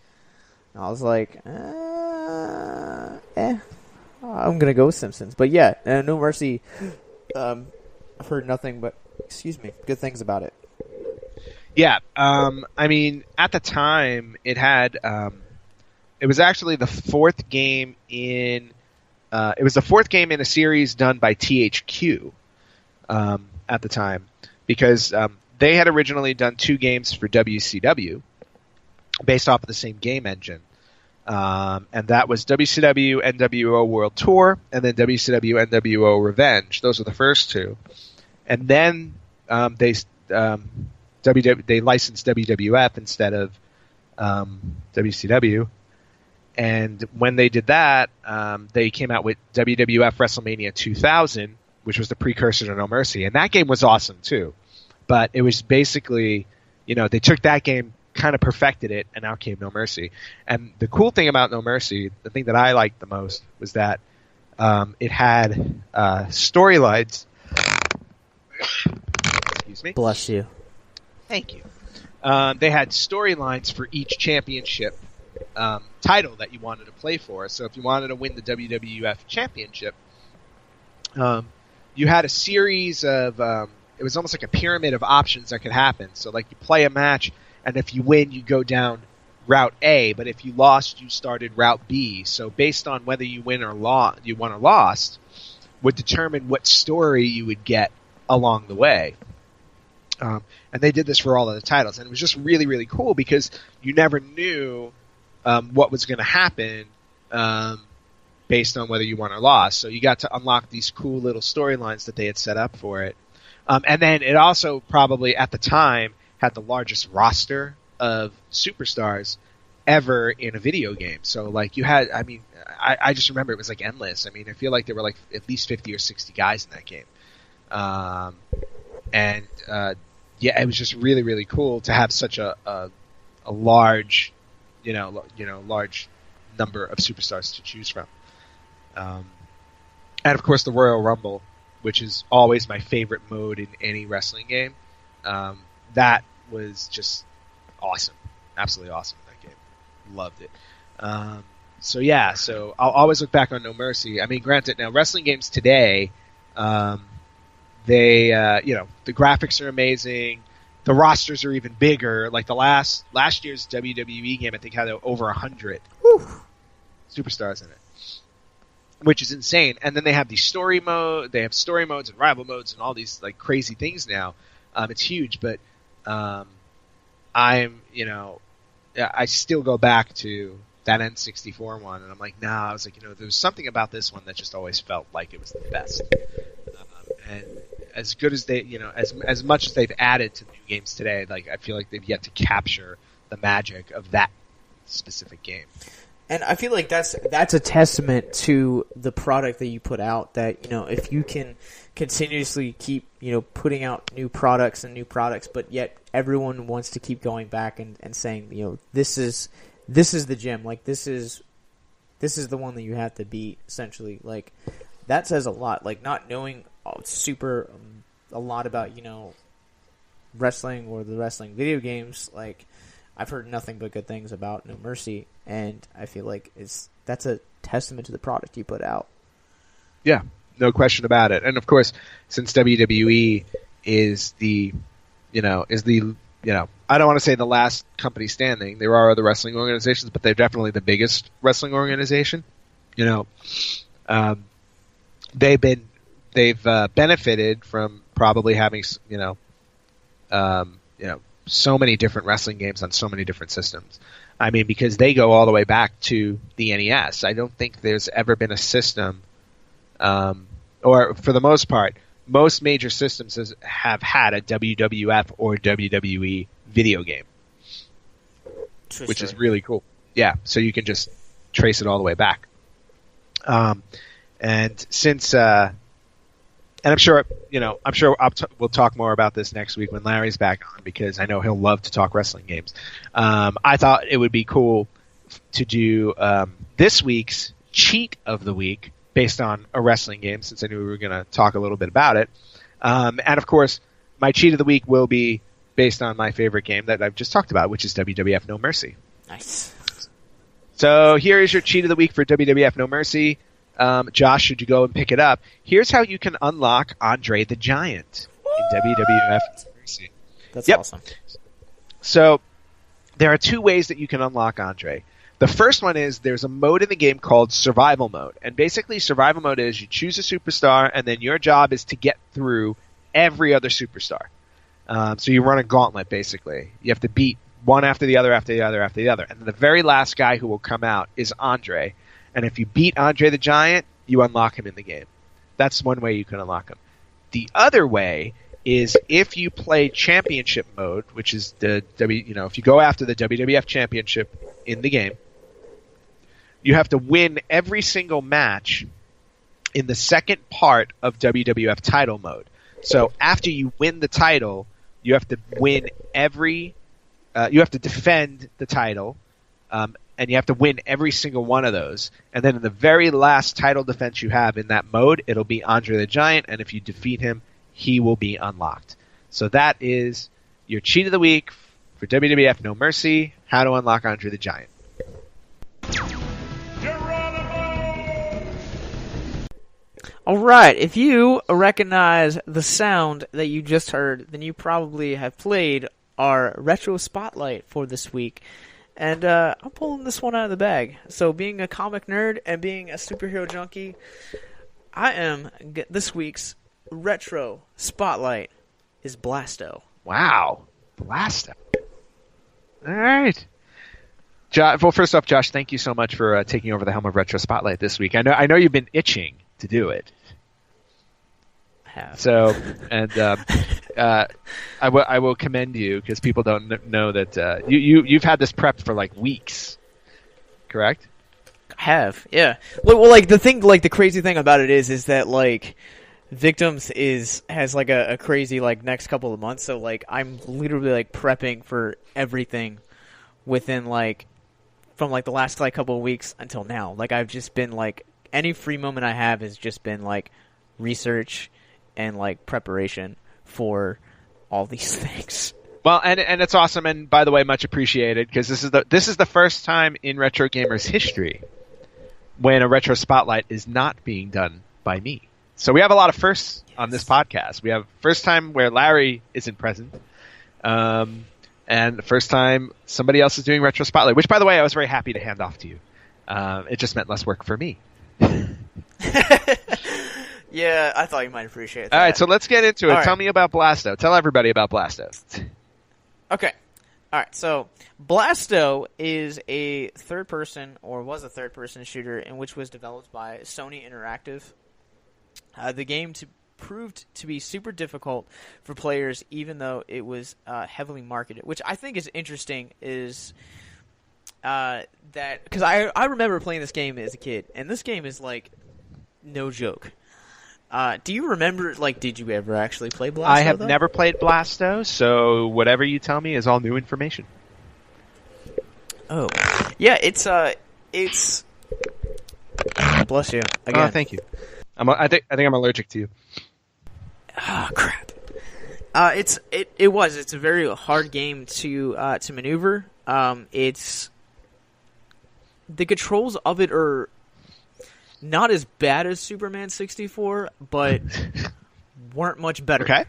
And I was like, I'm gonna go with Simpsons. But yeah, No Mercy. I've heard nothing but good things about it. Yeah, I mean, at the time, it had. It was actually the fourth game in. It was the fourth game in a series done by THQ. At the time, because they had originally done 2 games for WCW, based off of the same game engine, and that was WCW NWO World Tour, and then WCW NWO Revenge. Those were the first 2, and then they licensed WWF instead of WCW. And when they did that, they came out with WWF WrestleMania 2000, which was the precursor to No Mercy. And that game was awesome, too. But it was basically, they took that game, kind of perfected it, and out came No Mercy. And the cool thing about No Mercy, the thing that I liked the most, was that it had storylines. Excuse me. Bless you. Thank you. They had storylines for each championship title that you wanted to play for. So if you wanted to win the WWF Championship, you had a series of it was almost like a pyramid of options that could happen. So you play a match, and if you win, you go down Route A, but if you lost, you started Route B. So based on whether you won or lost, would determine what story you would get along the way. And they did this for all of the titles, and it was just really, really cool because you never knew what was going to happen based on whether you won or lost. So you got to unlock these cool little storylines that they had set up for it. And then it also probably, at the time, had the largest roster of superstars ever in a video game. So, you had, I just remember it was, endless. I feel like there were, at least 50 or 60 guys in that game. Yeah, it was just really, really cool to have such a large, large number of superstars to choose from. And of course the Royal Rumble, which is always my favorite mode in any wrestling game. That was just awesome. Absolutely awesome, that game. Loved it. So I'll always look back on No Mercy. Granted, now wrestling games today, they, the graphics are amazing. The rosters are even bigger. The last year's WWE game, I think, had over 100 superstars in it, which is insane. And then they have these story mode. They have story modes and rival modes and all these crazy things now. It's huge, but I still go back to that N64 one, and I'm like, nah. I was like, there's something about this one that just always felt like it was the best. And as good as they, as much as they've added to new games today, I feel like they've yet to capture the magic of that specific game. And I feel like that's a testament to the product that you put out, that, if you can continuously keep, putting out new products, but yet everyone wants to keep going back and saying, this is the gem. This is the one that you have to beat, essentially. That says a lot. Not knowing a lot about, wrestling or the wrestling video games, I've heard nothing but good things about No Mercy, and I feel like that's a testament to the product you put out. Yeah, no question about it. And of course, since WWE is the is the I don't want to say the last company standing. There are other wrestling organizations, but they're definitely the biggest wrestling organization. They've benefited from probably having so many different wrestling games on so many different systems. I mean, because they go all the way back to the NES. I don't think there's ever been a system, or for the most part, most major systems have had a WWF or WWE video game, which is really cool. Yeah, so you can just trace it all the way back. And since, and I'm sure we'll talk more about this next week when Larry's back on, because I know he'll love to talk wrestling games. I thought it would be cool to do this week's cheat of the week based on a wrestling game, since I knew we were going to talk a little bit about it. And of course, my cheat of the week will be based on my favorite game that I've just talked about, which is WWF No Mercy. Nice. So here is your cheat of the week for WWF No Mercy. Josh, should you go and pick it up? Here's how you can unlock Andre the Giant in WWF No Mercy. That's awesome. So there are two ways that you can unlock Andre. The first one is there's a mode in the game called Survival Mode. And basically Survival Mode is you choose a superstar, and then your job is to get through every other superstar. So you run a gauntlet, basically. You have to beat one after the other, after the other, after the other. And the very last guy who will come out is Andre. And if you beat Andre the Giant, you unlock him in the game. That's one way you can unlock him. The other way is if you play Championship Mode, which is if you go after the WWF Championship in the game, you have to win every single match in the second part of WWF Title Mode. So after you win the title, you have to win you have to defend the title, and you have to win every single one of those. And then in the very last title defense you have in that mode, it'll be Andre the Giant, and if you defeat him, he will be unlocked. So that is your cheat of the week for WWF No Mercy, how to unlock Andre the Giant. All right, if you recognize the sound that you just heard, then you probably have played our Retro Spotlight for this week. And I'm pulling this one out of the bag. So being a comic nerd and being a superhero junkie, this week's Retro Spotlight is Blasto. Wow, Blasto. All right. Well, first off, Josh, thank you so much for taking over the helm of Retro Spotlight this week. I know you've been itching to do it. I have. So, and I will commend you, because people don't know that you've had this prepped for like weeks, correct? I have, yeah. Well, like the crazy thing about it is that like Victims has like a crazy like next couple of months, so like I'm literally like prepping for everything within like from like the last like couple of weeks until now. Like I've just been like any free moment I have has just been like research and like preparation for all these things. Well, and it's awesome, and by the way, much appreciated, because this is the first time in Retro Gamers history when a Retro Spotlight is not being done by me. So we have a lot of firsts on this podcast. We have first time where Larry isn't present, and the first time somebody else is doing Retro Spotlight, which, by the way, I was very happy to hand off to you. It just meant less work for me. Yeah, I thought you might appreciate that. All right, so let's get into it. All right. Tell me about Blasto. Tell everybody about Blasto. Okay. All right, so Blasto is a third-person, or was a third-person shooter, in which was developed by Sony Interactive. The game proved to be super difficult for players, even though it was heavily marketed, which I think is interesting, is that because I remember playing this game as a kid, and this game is like no joke. Do you remember, like, did you ever actually play Blasto? I have never played Blasto, so whatever you tell me is all new information. Oh, yeah, it's bless you again. Oh, thank you. I think I'm allergic to you. Oh, crap. It's a very hard game to maneuver. It's the controls of it are not as bad as Superman 64, but weren't much better. Okay.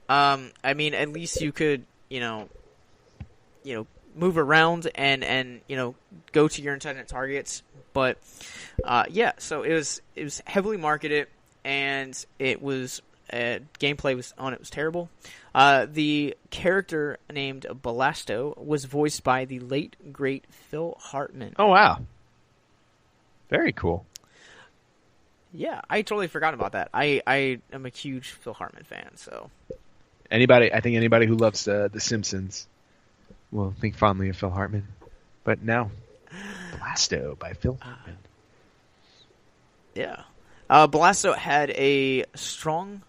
I mean, at least you could, move around and go to your intended targets. But yeah, so it was heavily marketed, and it was gameplay was terrible. The character named Blasto was voiced by the late great Phil Hartman. Oh wow, very cool. Yeah, I totally forgot about that. I am a huge Phil Hartman fan, so I think anybody who loves The Simpsons will think fondly of Phil Hartman. But now, Blasto by Phil Hartman. Yeah. Blasto had a strong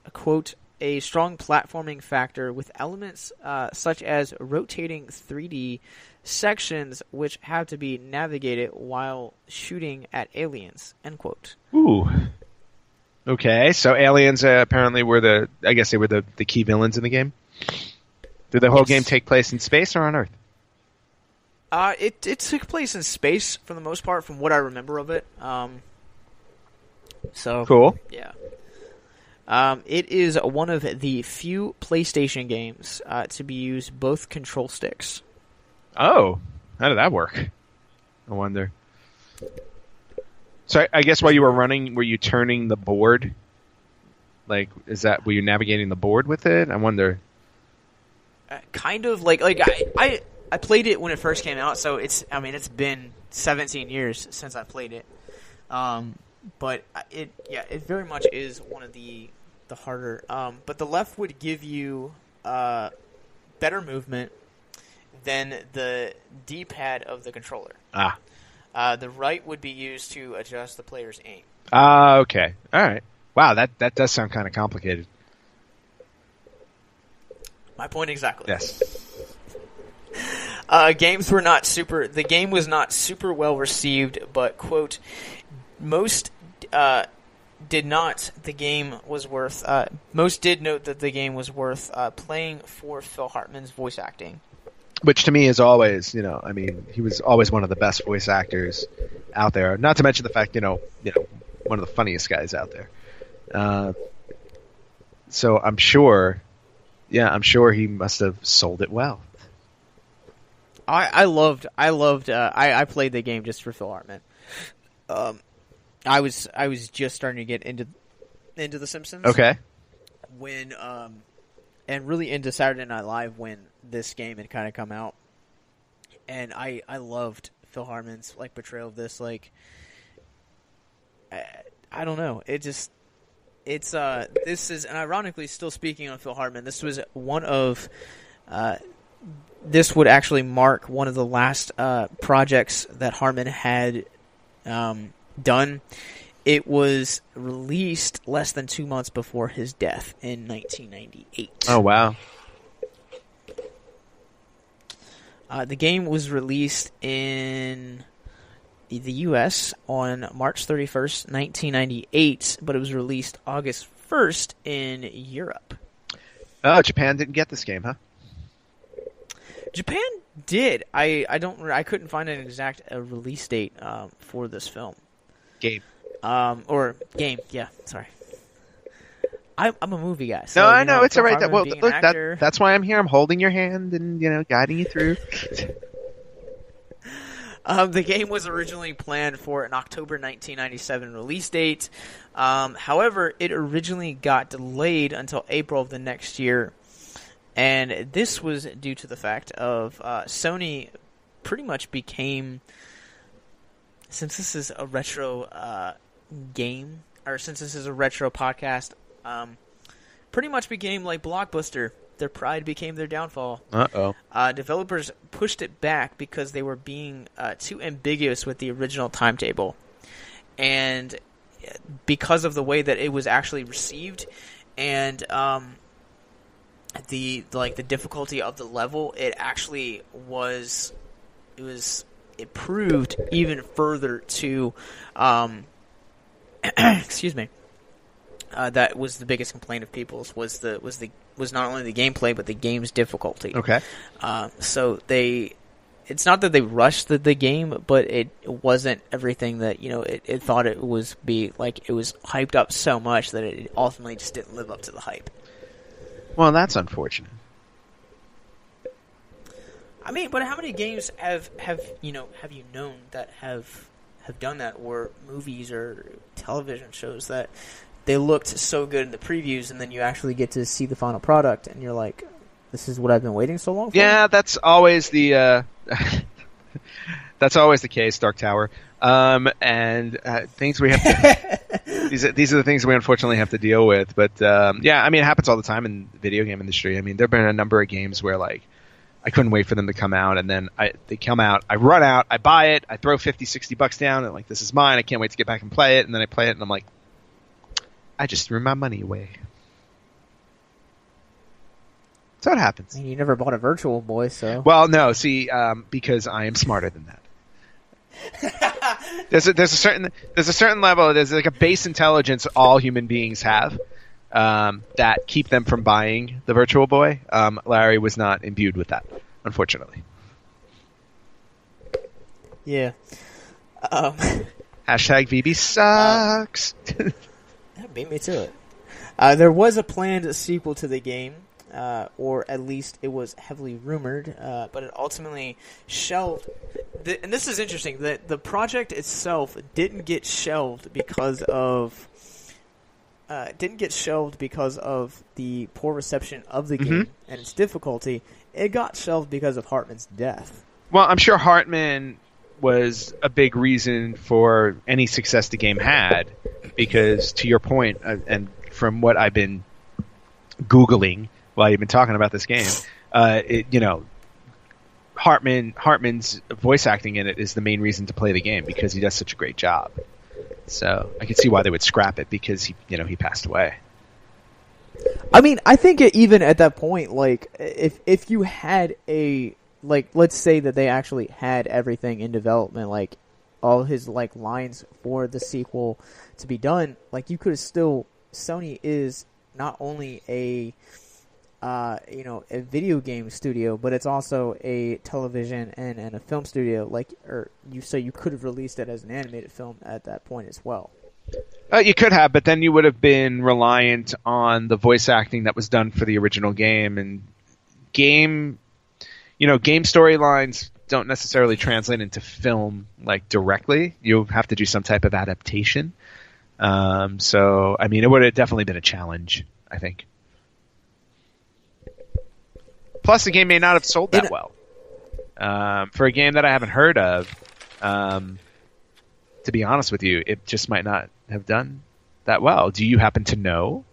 platforming factor with elements such as rotating 3D sections which have to be navigated while shooting at aliens, end quote. Ooh. Okay, so aliens apparently were the key villains in the game? Did the whole game take place in space or on Earth? It took place in space for the most part, from what I remember of it. So cool. Yeah. It is one of the few PlayStation games to be used both control sticks. Oh, how did that work? I wonder. So I guess while you were running, were you turning the board? Like, were you navigating the board with it? I wonder. Kind of like I played it when it first came out, so it's been 17 years since I played it. But it very much is one of the harder. But the left would give you better movement than the D-pad of the controller. The right would be used to adjust the player's aim. Okay. All right. Wow, that does sound kind of complicated. My point exactly. Yes. The game was not super well received, but quote, most did not. The game was worth. Most did note that the game was worth playing for Phil Hartman's voice acting. Which to me is always, he was always one of the best voice actors out there. Not to mention the fact, one of the funniest guys out there. So I'm sure he must have sold it well. I played the game just for Phil Hartman. I was just starting to get into The Simpsons. Okay. When and really into Saturday Night Live when this game had kind of come out, and I loved Phil Hartman's portrayal of this. I don't know. This is, and ironically, still speaking on Phil Hartman, this was one of this would actually mark one of the last projects that Hartman had done. It was released less than 2 months before his death in 1998. Oh, wow. The game was released in the U.S. on March 31st, 1998, but it was released August 1st in Europe. Oh, Japan didn't get this game, huh? Japan did. I couldn't find an exact release date for this film. Game. Or game, yeah, sorry. I'm a movie guy. So, no, I know, it's all right. Look, that's why I'm here. I'm holding your hand and, guiding you through. The game was originally planned for an October 1997 release date. However, it originally got delayed until April of the next year. And this was due to the fact of Sony pretty much became, since this is a retro game, or since this is a retro podcast, pretty much became like Blockbuster. Their pride became their downfall. Uh-oh. Developers pushed it back because they were being too ambiguous with the original timetable. And because of the way that it was actually received and the difficulty of the level, it proved even further to excuse me. That was the biggest complaint of people's was not only the gameplay but the game's difficulty. Okay. So it's not that they rushed the game, but it wasn't everything that it thought it was be. Like, it was hyped up so much that it ultimately just didn't live up to the hype. Well, that's unfortunate. I mean, but how many games have you known that have done that, or movies or television shows that they looked so good in the previews, and then you actually get to see the final product, and you're like, "This is what I've been waiting so long for." Yeah, that's always the that's always the case. Dark Tower, and things we have. These are the things we unfortunately have to deal with. But yeah, I mean, it happens all the time in the video game industry. I mean, there've been a number of games where like I couldn't wait for them to come out, and then they come out, I run out, I buy it, I throw $50-$60 down, and like, this is mine, I can't wait to get back and play it, and then I play it, and I'm like, I just threw my money away. So it happens. I mean, you never bought a Virtual Boy, so... Well, no, see, because I am smarter than that. There's a certain level, there's like a base intelligence all human beings have. That keep them from buying the Virtual Boy. Larry was not imbued with that, unfortunately. Yeah. Hashtag VB sucks. That beat me to it. There was a planned sequel to the game, or at least it was heavily rumored, but it ultimately shelved. And this is interesting. The project itself didn't get shelved because of... the poor reception of the game and its difficulty. It got shelved because of Hartman's death. Well, I'm sure Hartman was a big reason for any success the game had, because to your point, and from what I've been Googling while you've been talking about this game, Hartman's voice acting in it is the main reason to play the game, because he does such a great job. So I can see why they would scrap it, because he passed away. I mean, I think even at that point, like if you had let's say that they actually had everything in development, like all his like lines for the sequel to be done, like you could have still. Sony is not only a video game studio, but it's also a television and a film studio. You could have released it as an animated film at that point as well. You could have, but then you would have been reliant on the voice acting that was done for the original game, and game storylines don't necessarily translate into film like directly. You have to do some type of adaptation. So I mean, it would have definitely been a challenge, I think. Plus, the game may not have sold that well. For a game that I haven't heard of, to be honest with you, it just might not have done that well. Do you happen to know?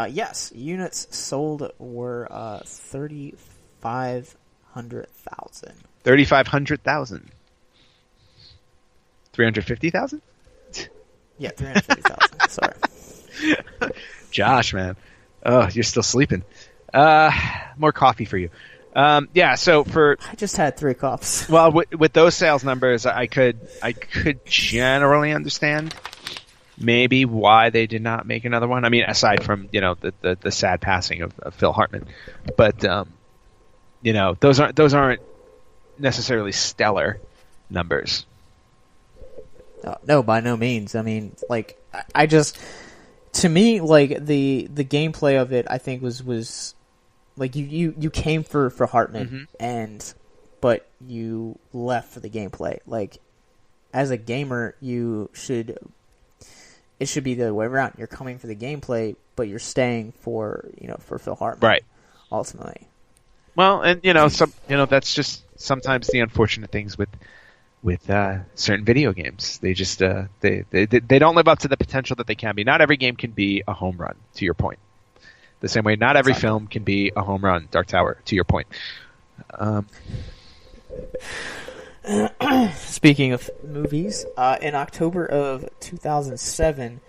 Yes. Units sold were 3,500,000. 3,500,000. 350,000? Yeah, 350,000. Sorry. Josh, man. Oh, you're still sleeping. More coffee for you. Yeah, so I just had 3 cups. Well, with those sales numbers, I could generally understand maybe why they did not make another one. I mean, aside from the sad passing of Phil Hartman, but those aren't necessarily stellar numbers. No, by no means. I mean, like to me, like the gameplay of it, I think was like you came for Hartman, but you left for the gameplay. Like as a gamer, it should be the other way around. You're coming for the gameplay, but you're staying for Phil Hartman, right? Ultimately. Well, and that's just sometimes the unfortunate things with certain video games. They just they don't live up to the potential that they can be. Not every game can be a home run, to your point. The same way not every film can be a home run, Dark Tower, to your point. Speaking of movies, in October of 2007,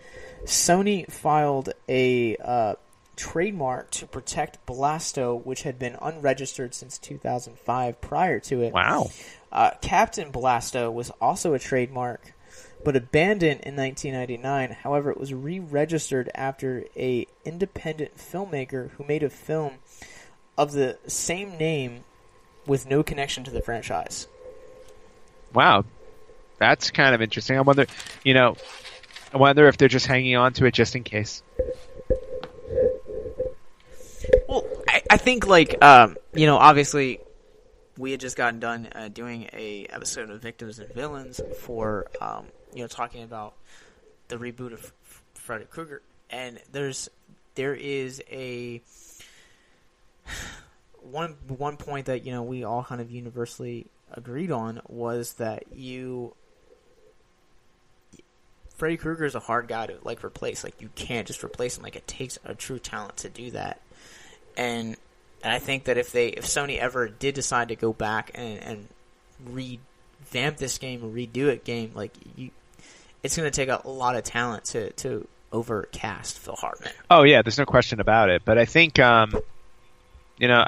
Sony filed a trademark to protect Blasto, which had been unregistered since 2005 prior to it. Wow. Captain Blasto was also a trademark, but abandoned in 1999. However, it was re-registered after a independent filmmaker who made a film of the same name with no connection to the franchise. Wow. That's kind of interesting. I wonder if they're just hanging on to it just in case. I think obviously we had just gotten done doing a episode of Victims and Villains for talking about the reboot of Freddy Krueger, and there is a one point that we all kind of universally agreed on was that Freddy Krueger is a hard guy to replace. You can't just replace him. It takes a true talent to do that. And I think that if Sony ever did decide to go back and revamp this game or redo it it's going to take a lot of talent to overcast Phil Hartman. Oh yeah, there's no question about it. But I think I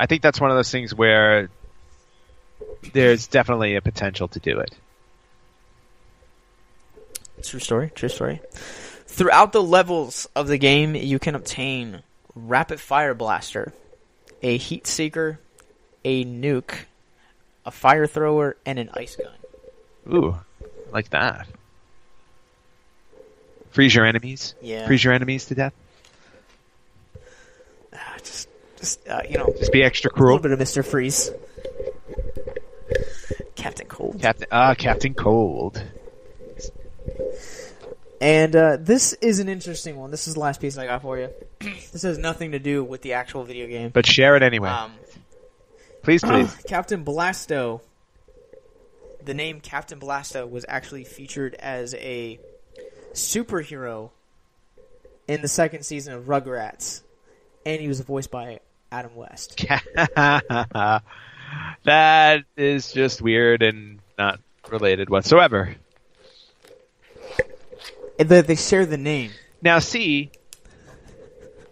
think that's one of those things where there's definitely a potential to do it. True story. Throughout the levels of the game, you can obtain Rapid Fire Blaster, a Heat Seeker, a Nuke, a Fire Thrower, and an Ice Gun. Ooh, like that. Freeze your enemies? Yeah. Freeze your enemies to death? Just be extra a cruel. little bit of Mr. Freeze. Captain Cold. Captain Cold. And this is an interesting one. This is the last piece I got for you. This has nothing to do with the actual video game. But share it anyway. Please. Captain Blasto. The name Captain Blasto was actually featured as a superhero in the second season of Rugrats. And he was voiced by Adam West. That is just weird and not related whatsoever. They share the name. Now, see,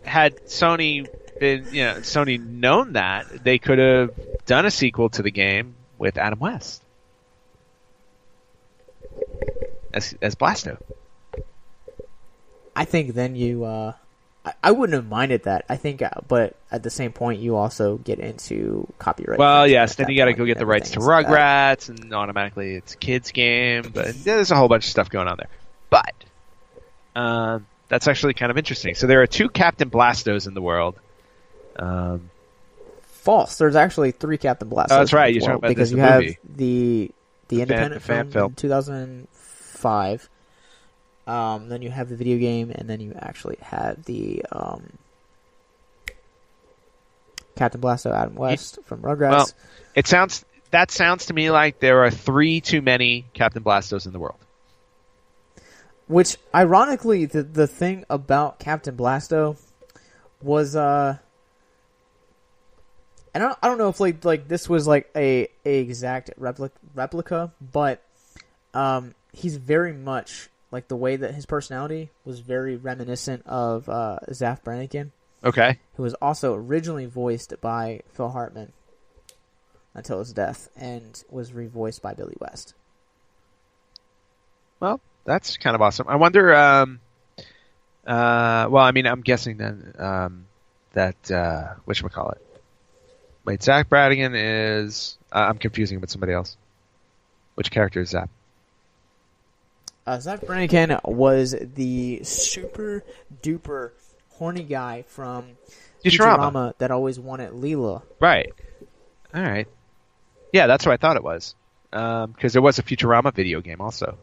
had Sony known that, they could have done a sequel to the game with Adam West as Blasto. I think then I wouldn't have minded that. I think, but at the same point, you also get into copyright. Well, yes, then you got to go get the rights to Rugrats, and automatically it's a kids' game. But there's a whole bunch of stuff going on there. But that's actually kind of interesting. So there are 2 Captain Blastos in the world. False. There's actually 3 Captain Blastos. Oh, that's right. You're talking about because this you movie. Have the independent film in 2005. Then you have the video game, and then you actually have the Captain Blasto Adam West from Rugrats. Well, that sounds to me like there are 3 too many Captain Blastos in the world. Which, ironically, the thing about Captain Blasto was, and I don't know if like this was a exact replica, but he's very much the way that his personality was very reminiscent of Zaf Brannigan. Okay. Who was also originally voiced by Phil Hartman until his death, and was revoiced by Billy West. Well, that's kind of awesome. I wonder. I'm guessing then that whatchamacallit. Wait, Zach Bradigan is. I'm confusing him with somebody else. Which character is that? Zach Brannigan was the super duper horny guy from Futurama that always wanted Leela. Right. All right. Yeah, that's what I thought it was. Because there was a Futurama video game also.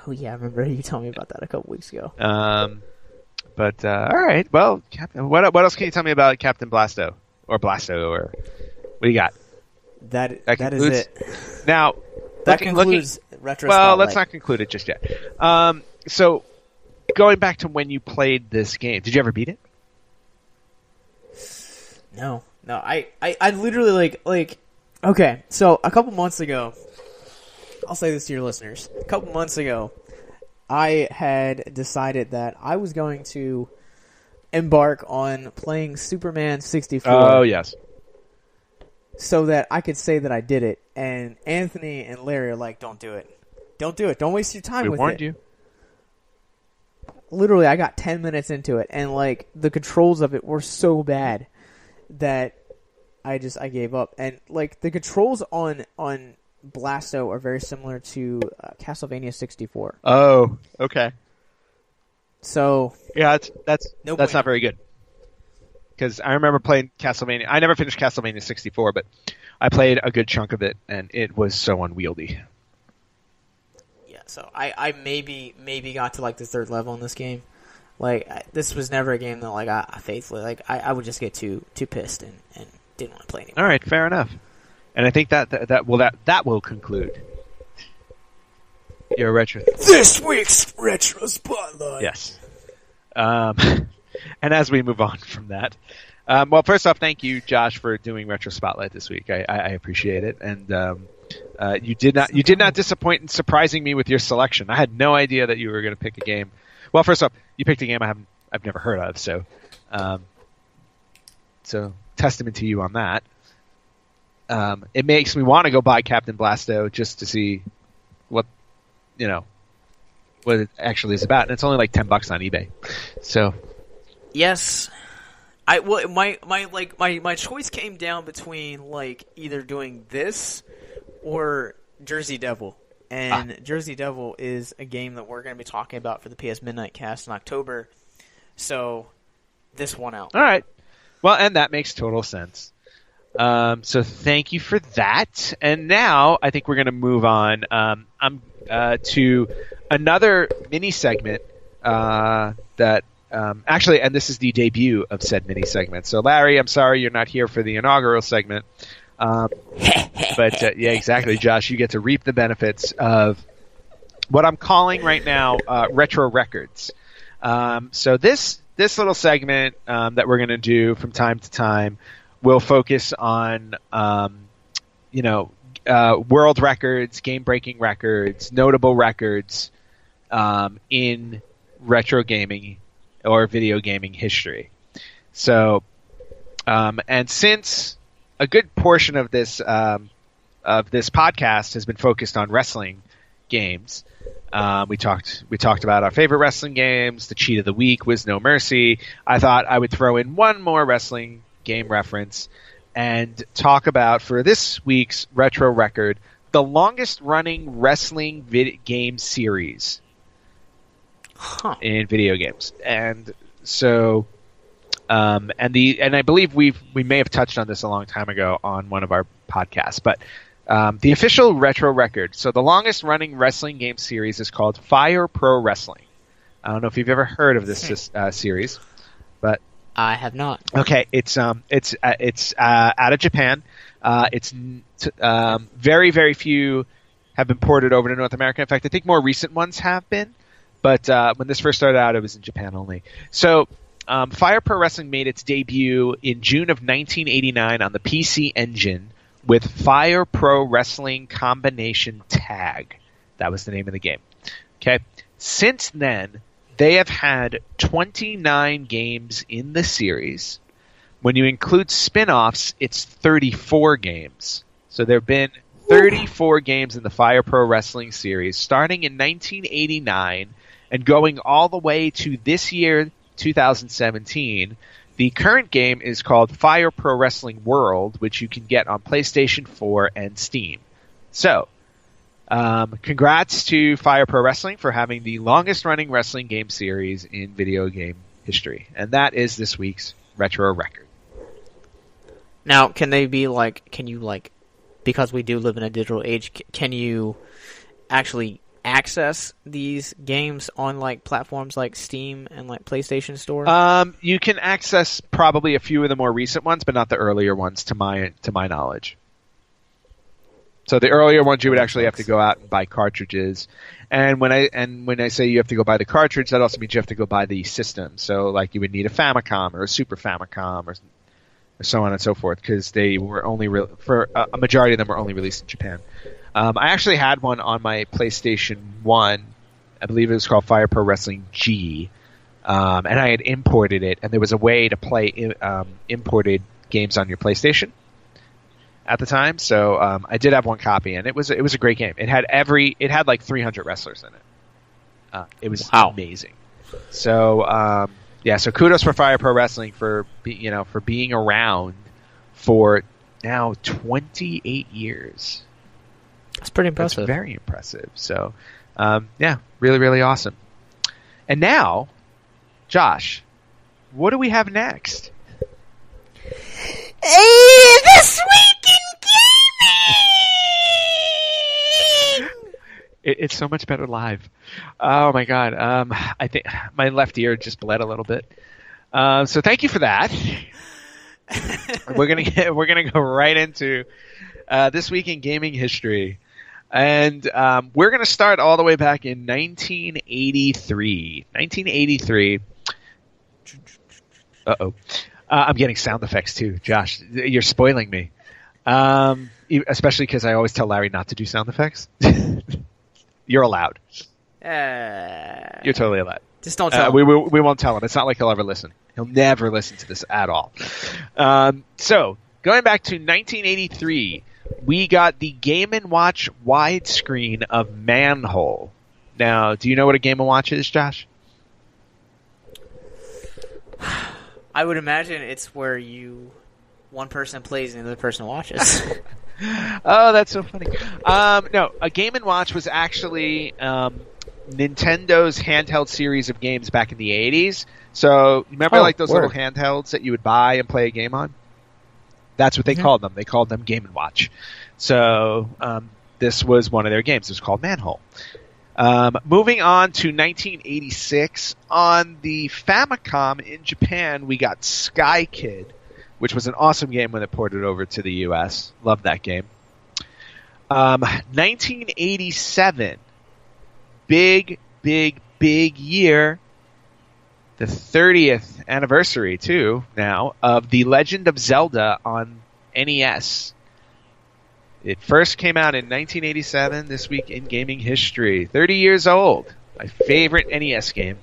Oh yeah, I remember you telling me about that a couple weeks ago. But all right. Well, Captain, what else can you tell me about Captain Blasto or what do you got? That is it. Now that concludes Retro Well, Spotlight. let's not conclude it just yet. So going back to when you played this game, did you ever beat it? No. I literally okay. So a couple months ago, I'll say this to your listeners. A couple months ago, I had decided that I was going to embark on playing Superman 64. Oh, yes. So that I could say that I did it. And Anthony and Larry are like, don't do it. Don't do it. Don't waste your time with it. We warned you. Literally, I got 10 minutes into it. And, the controls of it were so bad that I gave up. And, the controls on Blasto are very similar to Castlevania 64. Oh, okay. So yeah, that's not very good. because I remember playing Castlevania. I never finished Castlevania 64, but I played a good chunk of it, and it was so unwieldy. Yeah, so I maybe got to like the third level in this game. Like this was never a game that like I faithfully I would just get too pissed and didn't want to play anymore. All right, fair enough. And I think that will conclude your retro. This week's Retro Spotlight. Yes. And as we move on from that, well, first off, thank you, Josh, for doing Retro Spotlight this week. I appreciate it, and you did not disappoint in surprising me with your selection. I had no idea that you were going to pick a game. Well, first off, you picked a game I've never heard of, so testament to you on that. It makes me want to go buy Captain Blasto just to see what it actually is about, and it's only like $10 on eBay. So, yes, my choice came down between like either doing this or Jersey Devil. And Jersey Devil is a game that we're going to be talking about for the PS Midnight Cast in October. So, this one out. All right. Well, and that makes total sense. So thank you for that. And now I think we're going to move on to another mini segment that actually, and this is the debut of said mini segment. So, Larry, I'm sorry you're not here for the inaugural segment. But yeah, exactly, Josh. You get to reap the benefits of what I'm calling right now retro records. So this little segment that we're going to do from time to time will focus on world records, game-breaking records, notable records in retro gaming or video gaming history. So, and since a good portion of this podcast has been focused on wrestling games. We talked about our favorite wrestling games. The cheat of the week was No Mercy. I thought I would throw in one more wrestling game reference and talk about, for this week's retro record, the longest running wrestling game series in video games. And so and I believe we may have touched on this a long time ago on one of our podcasts, but the official retro record. So the longest running wrestling game series is called Fire Pro Wrestling. I don't know if you've ever heard of this series, but I have not. Okay, it's out of Japan. It's very, very few have been ported over to North America. In fact, I think more recent ones have been, but when this first started out, it was in Japan only. So Fire Pro Wrestling made its debut in June of 1989 on the PC Engine with Fire Pro Wrestling Combination Tag. That was the name of the game. Okay. Since then, they have had 29 games in the series. When you include spin-offs, it's 34 games. So there have been 34 games in the Fire Pro Wrestling series, starting in 1989 and going all the way to this year, 2017. The current game is called Fire Pro Wrestling World, which you can get on PlayStation 4 and Steam. So, congrats to Fire Pro Wrestling for having the longest running wrestling game series in video game history. And that is this week's retro record. Now, can you because we do live in a digital age, can you actually access these games on like platforms like Steam and like PlayStation Store? You can access probably a few of the more recent ones, but not the earlier ones to my knowledge. So the earlier ones you would actually have to go out and buy cartridges. And when I say you have to go buy the cartridge, that also means you have to go buy the system. So like you would need a Famicom or a Super Famicom or so on and so forth, because they were only for a majority of them were only released in Japan. I actually had one on my PlayStation 1. I believe it was called Fire Pro Wrestling G. And I had imported it, and there was a way to play imported games on your PlayStation at the time. So I did have one copy, and it was a great game. It had like 300 wrestlers in it. It was amazing. So so kudos for Fire Pro Wrestling for being around for now 28 years. That's pretty impressive. That's very impressive. So, really, really awesome. And now, Josh, what do we have next? Hey, this week in gaming! It's so much better live. Oh my god. I think my left ear just bled a little bit. So thank you for that. We're gonna go right into this week in gaming history, and we're gonna start all the way back in 1983. 1983. Uh-oh. I'm getting sound effects too, Josh. You're spoiling me. Especially because I always tell Larry not to do sound effects. You're allowed. You're totally allowed. Just don't tell him. We won't tell him. It's not like he'll ever listen. He'll never listen to this at all. So, going back to 1983, we got the Game & Watch widescreen of Manhole. Now, do you know what a Game & Watch is, Josh? I would imagine it's where one person plays and the other person watches. Oh, that's so funny. No, a Game & Watch was actually Nintendo's handheld series of games back in the 80s. So, remember those little handhelds that you would buy and play a game on? That's what they called them. They called them Game & Watch. So, this was one of their games. It was called Manhole. Moving on to 1986, on the Famicom in Japan, we got Sky Kid, which was an awesome game when it ported over to the U.S. Loved that game. 1987, big year. The 30th anniversary, too, now, of The Legend of Zelda on NES. It first came out in 1987, this week in gaming history. 30 years old. My favorite NES game.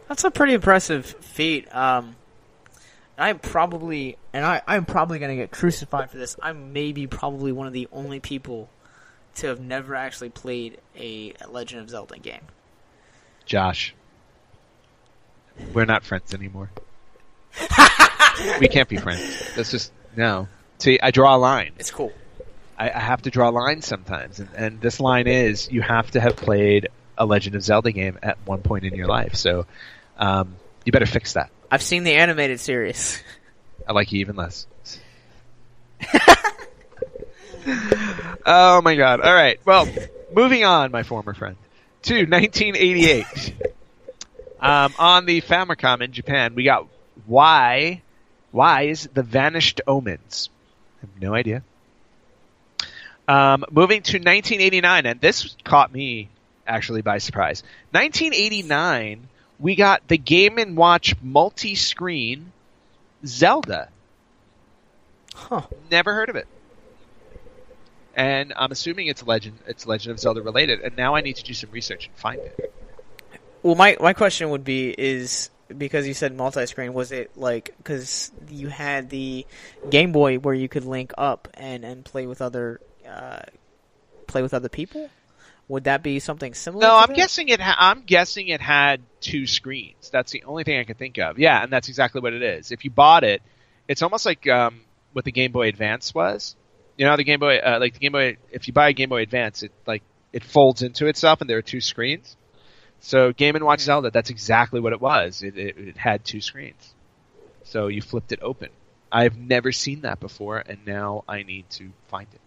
That's a pretty impressive feat. I'm probably going to get crucified for this. I'm probably one of the only people to have never actually played a Legend of Zelda game. Josh, we're not friends anymore. We can't be friends. That's just, no. See, I draw a line. It's cool. I have to draw lines sometimes, and this line is you have to have played a Legend of Zelda game at one point in your life. So you better fix that. I've seen the animated series. I like you even less. Oh my god. All right. Well, moving on, my former friend, to 1988. On the Famicom in Japan, we got Wise The Vanished Omens. I have no idea. Moving to 1989, and this caught me actually by surprise. 1989, we got the Game & Watch multi-screen Zelda. Huh. Never heard of it. And I'm assuming it's Legend of Zelda related, and now I need to do some research and find it. Well, my question would be, is because you said multi-screen, was it like, because you had the Game Boy where you could link up and play with other people? Would that be something similar? No, to I'm that? guessing it had two screens. That's the only thing I can think of. Yeah, and that's exactly what it is. If you bought it, it's almost like what the Game Boy Advance was. You know, the Game Boy, if you buy a Game Boy Advance, it folds into itself, and there are two screens. So Game & Watch Zelda, that's exactly what it was. It had two screens. So you flipped it open. I've never seen that before, and now I need to find it.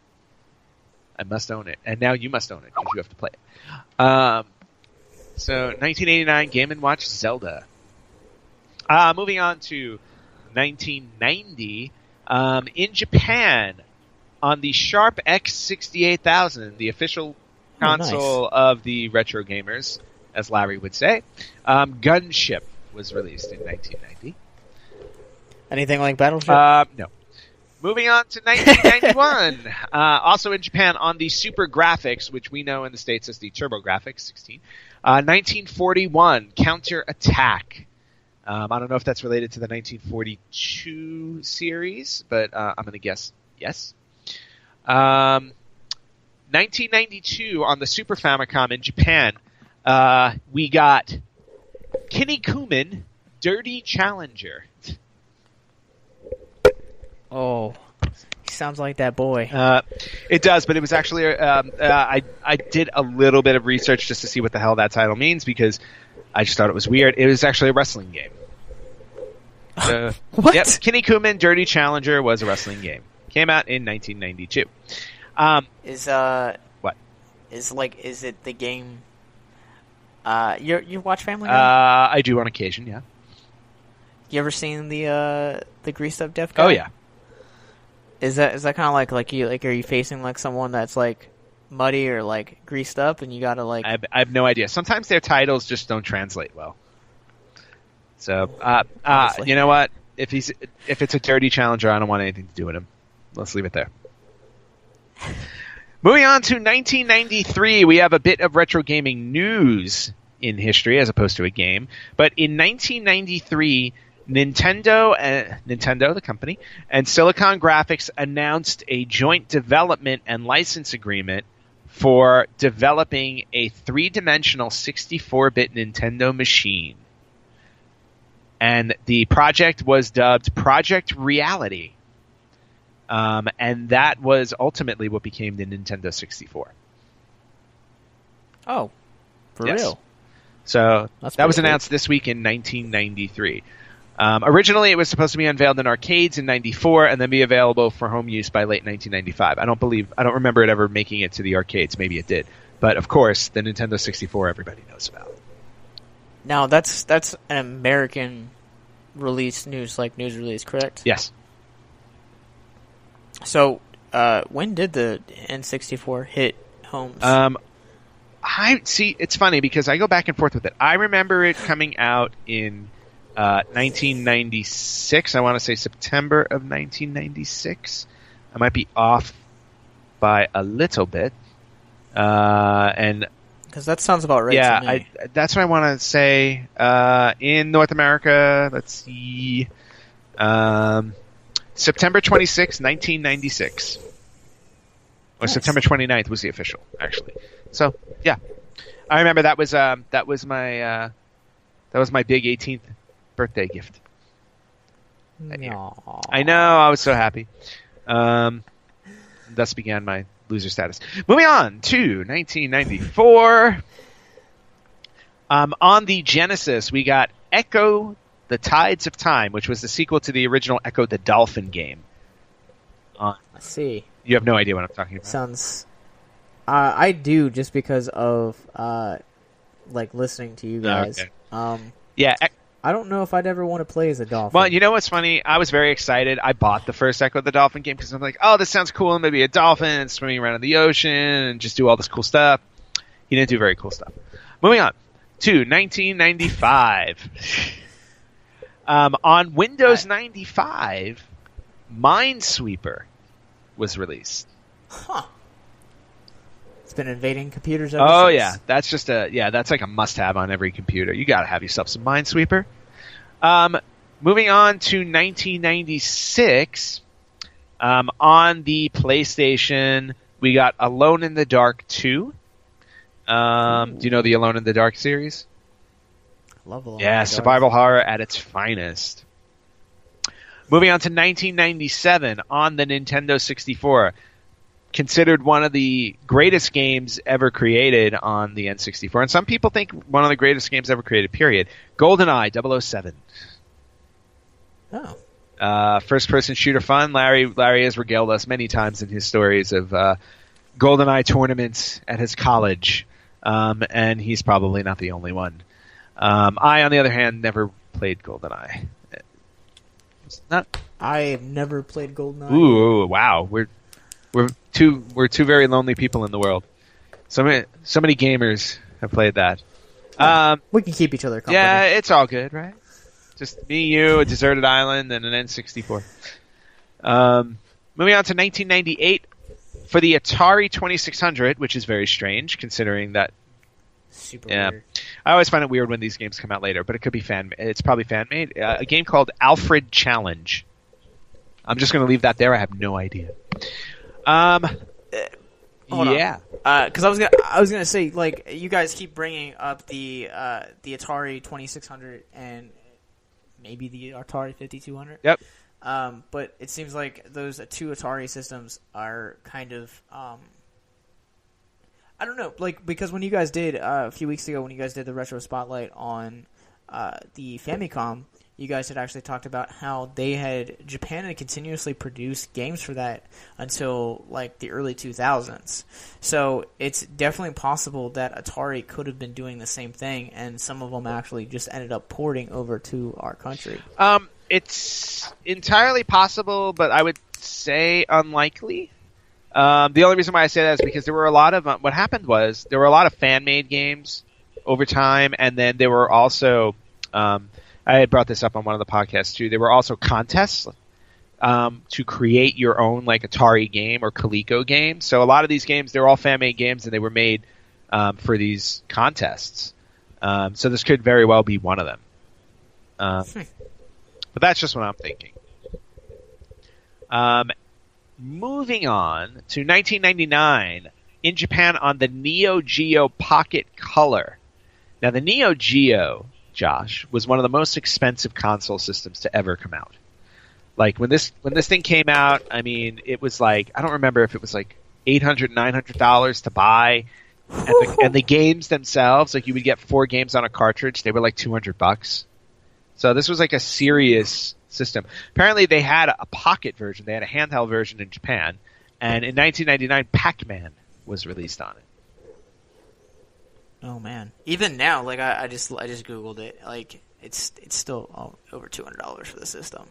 I must own it. And now you must own it, because you have to play it. So 1989, Game & Watch Zelda. Moving on to 1990, in Japan, on the Sharp X68000, the official console of the retro gamers, as Larry would say, Gunship was released in 1990. Anything like Battleship? No. Moving on to 1991, also in Japan on the Super Graphics, which we know in the States as the TurboGrafx 16. 1941, Counter Attack. I don't know if that's related to the 1942 series, but I'm going to guess yes. 1992 on the Super Famicom in Japan, we got Kinnikuman Dirty Challenger. Oh, he sounds like that boy. It does, but it was actually I did a little bit of research just to see what the hell that title means, because I just thought it was weird. It was actually a wrestling game. What? Yep, Kinnikuman Dirty Challenger was a wrestling game. Came out in 1992. Is What? is it the game? You watch Family Guy? I do on occasion. Yeah. You ever seen the greased up deaf guy? Oh yeah. Is that kind of like you are you facing like someone that's like muddy or like greased up and you gotta like? I have no idea. Sometimes their titles just don't translate well. So you know what? If it's a dirty challenger, I don't want anything to do with him. Let's leave it there. Moving on to 1993, we have a bit of retro gaming news in history as opposed to a game. But in 1993, Nintendo, the company, and Silicon Graphics announced a joint development and license agreement for developing a three-dimensional 64-bit Nintendo machine. And the project was dubbed Project Reality. And that was ultimately what became the Nintendo 64. Oh, for real? So That's that was pretty announced this week in 1993. Originally, it was supposed to be unveiled in arcades in 94 and then be available for home use by late 1995. I don't remember it ever making it to the arcades. Maybe it did. But of course, the Nintendo 64 everybody knows about. Now that's an American release news release, correct? Yes. So, when did the N64 hit homes? It's funny because I go back and forth with it. I remember it coming out in 1996. I want to say September of 1996. I might be off by a little bit. And because that sounds about right to me. That's what I want to say. In North America, let's see. September 26, 1996. Or Nice. September 29th was the official, actually. So, yeah. I remember that was my big 18th birthday gift. No. I know, I was so happy. Thus began my loser status. Moving on to 1994. On the Genesis, we got Echo the Tides of Time, which was the sequel to the original Echo the Dolphin game. I see. You have no idea what I'm talking about. Sounds... I do, just because of listening to you guys. Okay. Yeah. I don't know if I'd ever want to play as a dolphin. Well, you know what's funny? I was very excited. I bought the first Echo the Dolphin game because I'm like, oh, this sounds cool. Maybe a dolphin swimming around in the ocean and just do all this cool stuff. He didn't do very cool stuff. Moving on to 1995. On Windows 95, Minesweeper was released. Huh. It's been invading computers ever Oh, since. yeah. That's just that's like a must-have on every computer. You got to have yourself some Minesweeper. Moving on to 1996, on the PlayStation, we got Alone in the Dark 2. Do you know the Alone in the Dark series? Love Alone Yeah, in the Dark. survival horror at its finest. Moving on to 1997, on the Nintendo 64, considered one of the greatest games ever created on the N64. And some people think one of the greatest games ever created, period. GoldenEye 007. Oh. First-person shooter fun. Larry has regaled us many times in his stories of GoldenEye tournaments at his college. And he's probably not the only one. I, on the other hand, never played GoldenEye. I have never played GoldenEye. Ooh, wow. We're two very lonely people in the world. So many gamers have played that. We can keep each other company. Yeah, it's all good, right? Just me, you, a deserted island, and an N64. Moving on to 1998 for the Atari 2600, which is very strange considering that. Super Yeah, weird. I always find it weird when these games come out later, but it could be It's probably fan made. A game called Alfred Challenge. I'm just going to leave that there. I have no idea. Hold yeah. Because I was gonna say, like, you guys keep bringing up the Atari 2600 and maybe the Atari 5200. Yep. But it seems like those two Atari systems are kind of I don't know, like, because when you guys did a few weeks ago, when you guys did the retro spotlight on the Famicom, you guys had actually talked about how Japan had continuously produced games for that until like the early 2000s. So it's definitely possible that Atari could have been doing the same thing, and some of them actually just ended up porting over to our country. It's entirely possible, but I would say unlikely. The only reason why I say that is because there were a lot of what happened was there were a lot of fan-made games over time, and then there were also I had brought this up on one of the podcasts too. There were also contests to create your own like Atari game or Coleco game. So a lot of these games, they're all fan-made games, and they were made for these contests. So this could very well be one of them. But that's just what I'm thinking. Moving on to 1999 in Japan on the Neo Geo Pocket Color. Now the Neo Geo, Josh, was one of the most expensive console systems to ever come out. Like when this thing came out, I mean, it was like, I don't remember if it was like $800, $900 to buy. And the games themselves, like you would get 4 games on a cartridge, they were like $200. So this was like a serious system. Apparently they had a pocket version. They had a handheld version in Japan. And in 1999, Pac-Man was released on it. Oh man! Even now, like I just Googled it. Like it's still over $200 for the system.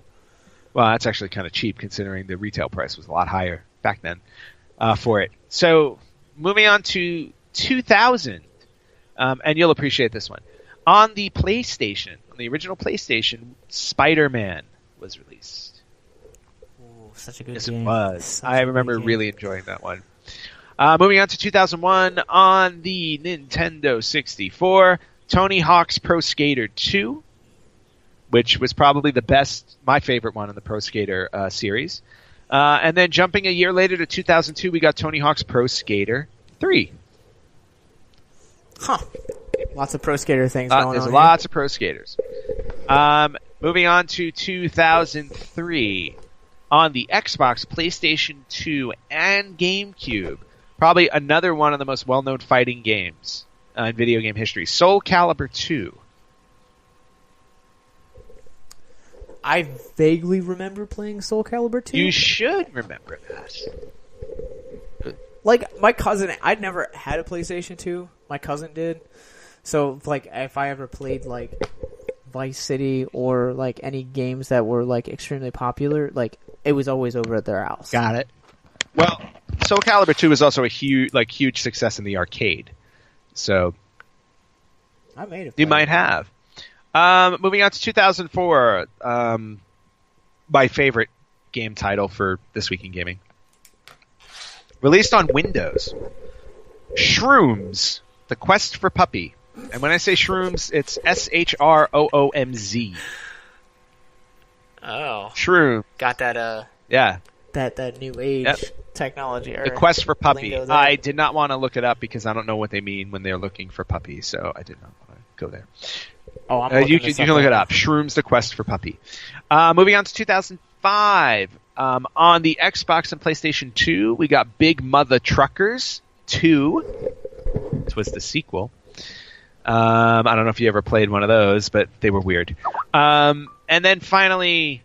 Well, that's actually kind of cheap considering the retail price was a lot higher back then for it. So moving on to 2000, and you'll appreciate this one. On the PlayStation, on the original PlayStation, Spider-Man was released. Ooh, such a good yes, game. It was. Such I remember really enjoying that one. Moving on to 2001, on the Nintendo 64, Tony Hawk's Pro Skater 2, which was probably my favorite one in the Pro Skater series. And then jumping a year later to 2002, we got Tony Hawk's Pro Skater 3. Huh. Lots of Pro Skater things going on. There's lots of Pro Skaters. Moving on to 2003, on the Xbox, PlayStation 2, and GameCube, probably another one of the most well-known fighting games in video game history, Soul Calibur 2. I vaguely remember playing Soul Calibur 2. You should remember that. Like, my cousin, I'd never had a PlayStation 2. My cousin did. So, like, if I ever played, like, Vice City or, like, any games that were, like, extremely popular, like, it was always over at their house. Got it. Well, Soul Calibur 2 was also a huge success in the arcade. So, I made it. You might have. Moving on to 2004, my favorite game title for This Week in Gaming. Released on Windows, Shrooms, The Quest for Puppy. And when I say Shrooms, it's SHROOMZ. Oh. Shroom. Got that, Yeah. That new age technology. The Quest for Puppy. I did not want to look it up because I don't know what they mean when they're looking for puppies, so I did not want to go there. Oh, you can look it up. Shrooms, The Quest for Puppy. Moving on to 2005. On the Xbox and PlayStation 2, we got Big Mother Truckers 2. This was the sequel. I don't know if you ever played one of those, but they were weird. And then finally,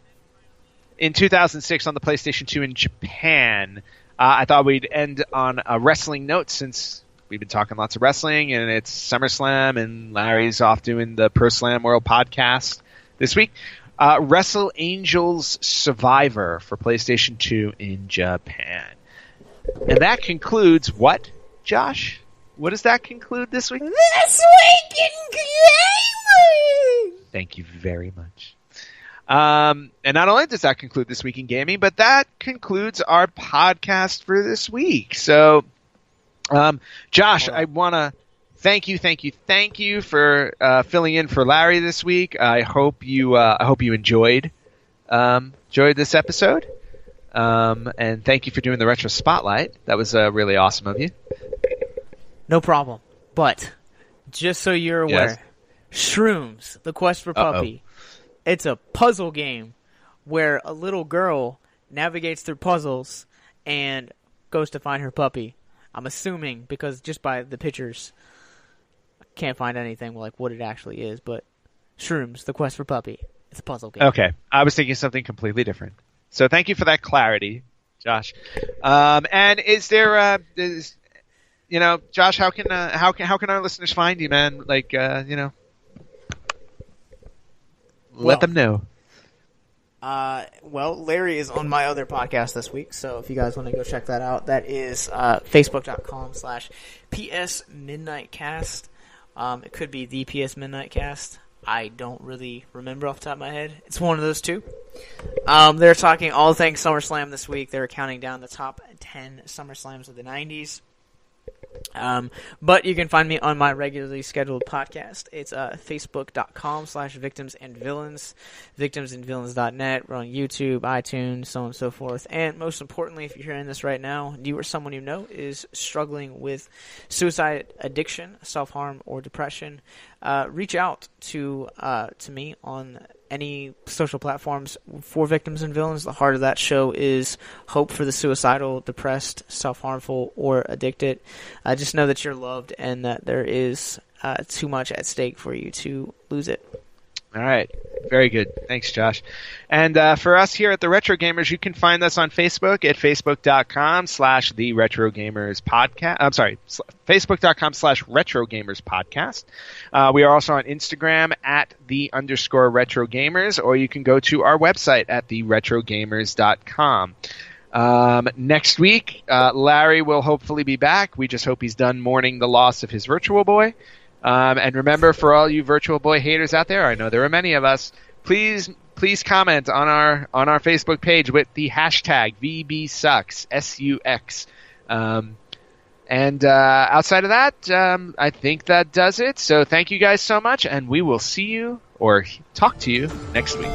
in 2006 on the PlayStation 2 in Japan, I thought we'd end on a wrestling note since we've been talking lots of wrestling, and it's SummerSlam, and Larry's off doing the Pro Slam World podcast this week. Wrestle Angels Survivor for PlayStation 2 in Japan. And that concludes what, Josh? What does that conclude this week? This Week in Gaming! Thank you very much. And not only does that conclude This Week in Gaming, but that concludes our podcast for this week. So, Josh, I want to thank you for filling in for Larry this week. I hope you enjoyed this episode. And thank you for doing the Retro Spotlight. That was really awesome of you. No problem. But just so you're aware, Shrooms, The Quest for Puppy. It's a puzzle game where a little girl navigates through puzzles and goes to find her puppy. I'm assuming, because just by the pictures, I can't find anything like what it actually is, but Shrooms, The Quest for Puppy. It's a puzzle game. Okay, I was thinking something completely different. So thank you for that clarity, Josh. And is there, Josh, how can our listeners find you, man? Like, let them know. Well, Larry is on my other podcast this week, so if you guys want to go check that out, that is facebook.com/PS Midnightcast. It could be the PS Midnightcast. I don't really remember off the top of my head. It's one of those two. They're talking all things SummerSlam this week. They're counting down the top 10 SummerSlams of the 90s. But you can find me on my regularly scheduled podcast. It's facebook.com/victimsandvillains, victimsandvillains.net. We're on YouTube, iTunes, so on and so forth. And most importantly, if you're hearing this right now, you or someone you know is struggling with suicide, addiction, self-harm, or depression, reach out to me on any social platforms for Victims and Villains. The heart of that show is hope for the suicidal, depressed, self-harmful, or addicted. Just know that you're loved and that there is too much at stake for you to lose it. All right. Very good. Thanks, Josh. And for us here at the Retro Gamers, you can find us on Facebook at facebook.com/the Retro Gamers Podcast. I'm sorry, facebook.com/Retro Gamers Podcast. We are also on Instagram at @the_Retro Gamers, or you can go to our website at theretrogamers.com. Next week, Larry will hopefully be back. We just hope he's done mourning the loss of his Virtual Boy. And remember, for all you Virtual Boy haters out there, I know there are many of us, please comment on our Facebook page with the hashtag VBSucks, SUX. And outside of that, I think that does it. So thank you guys so much, and we will see you or talk to you next week.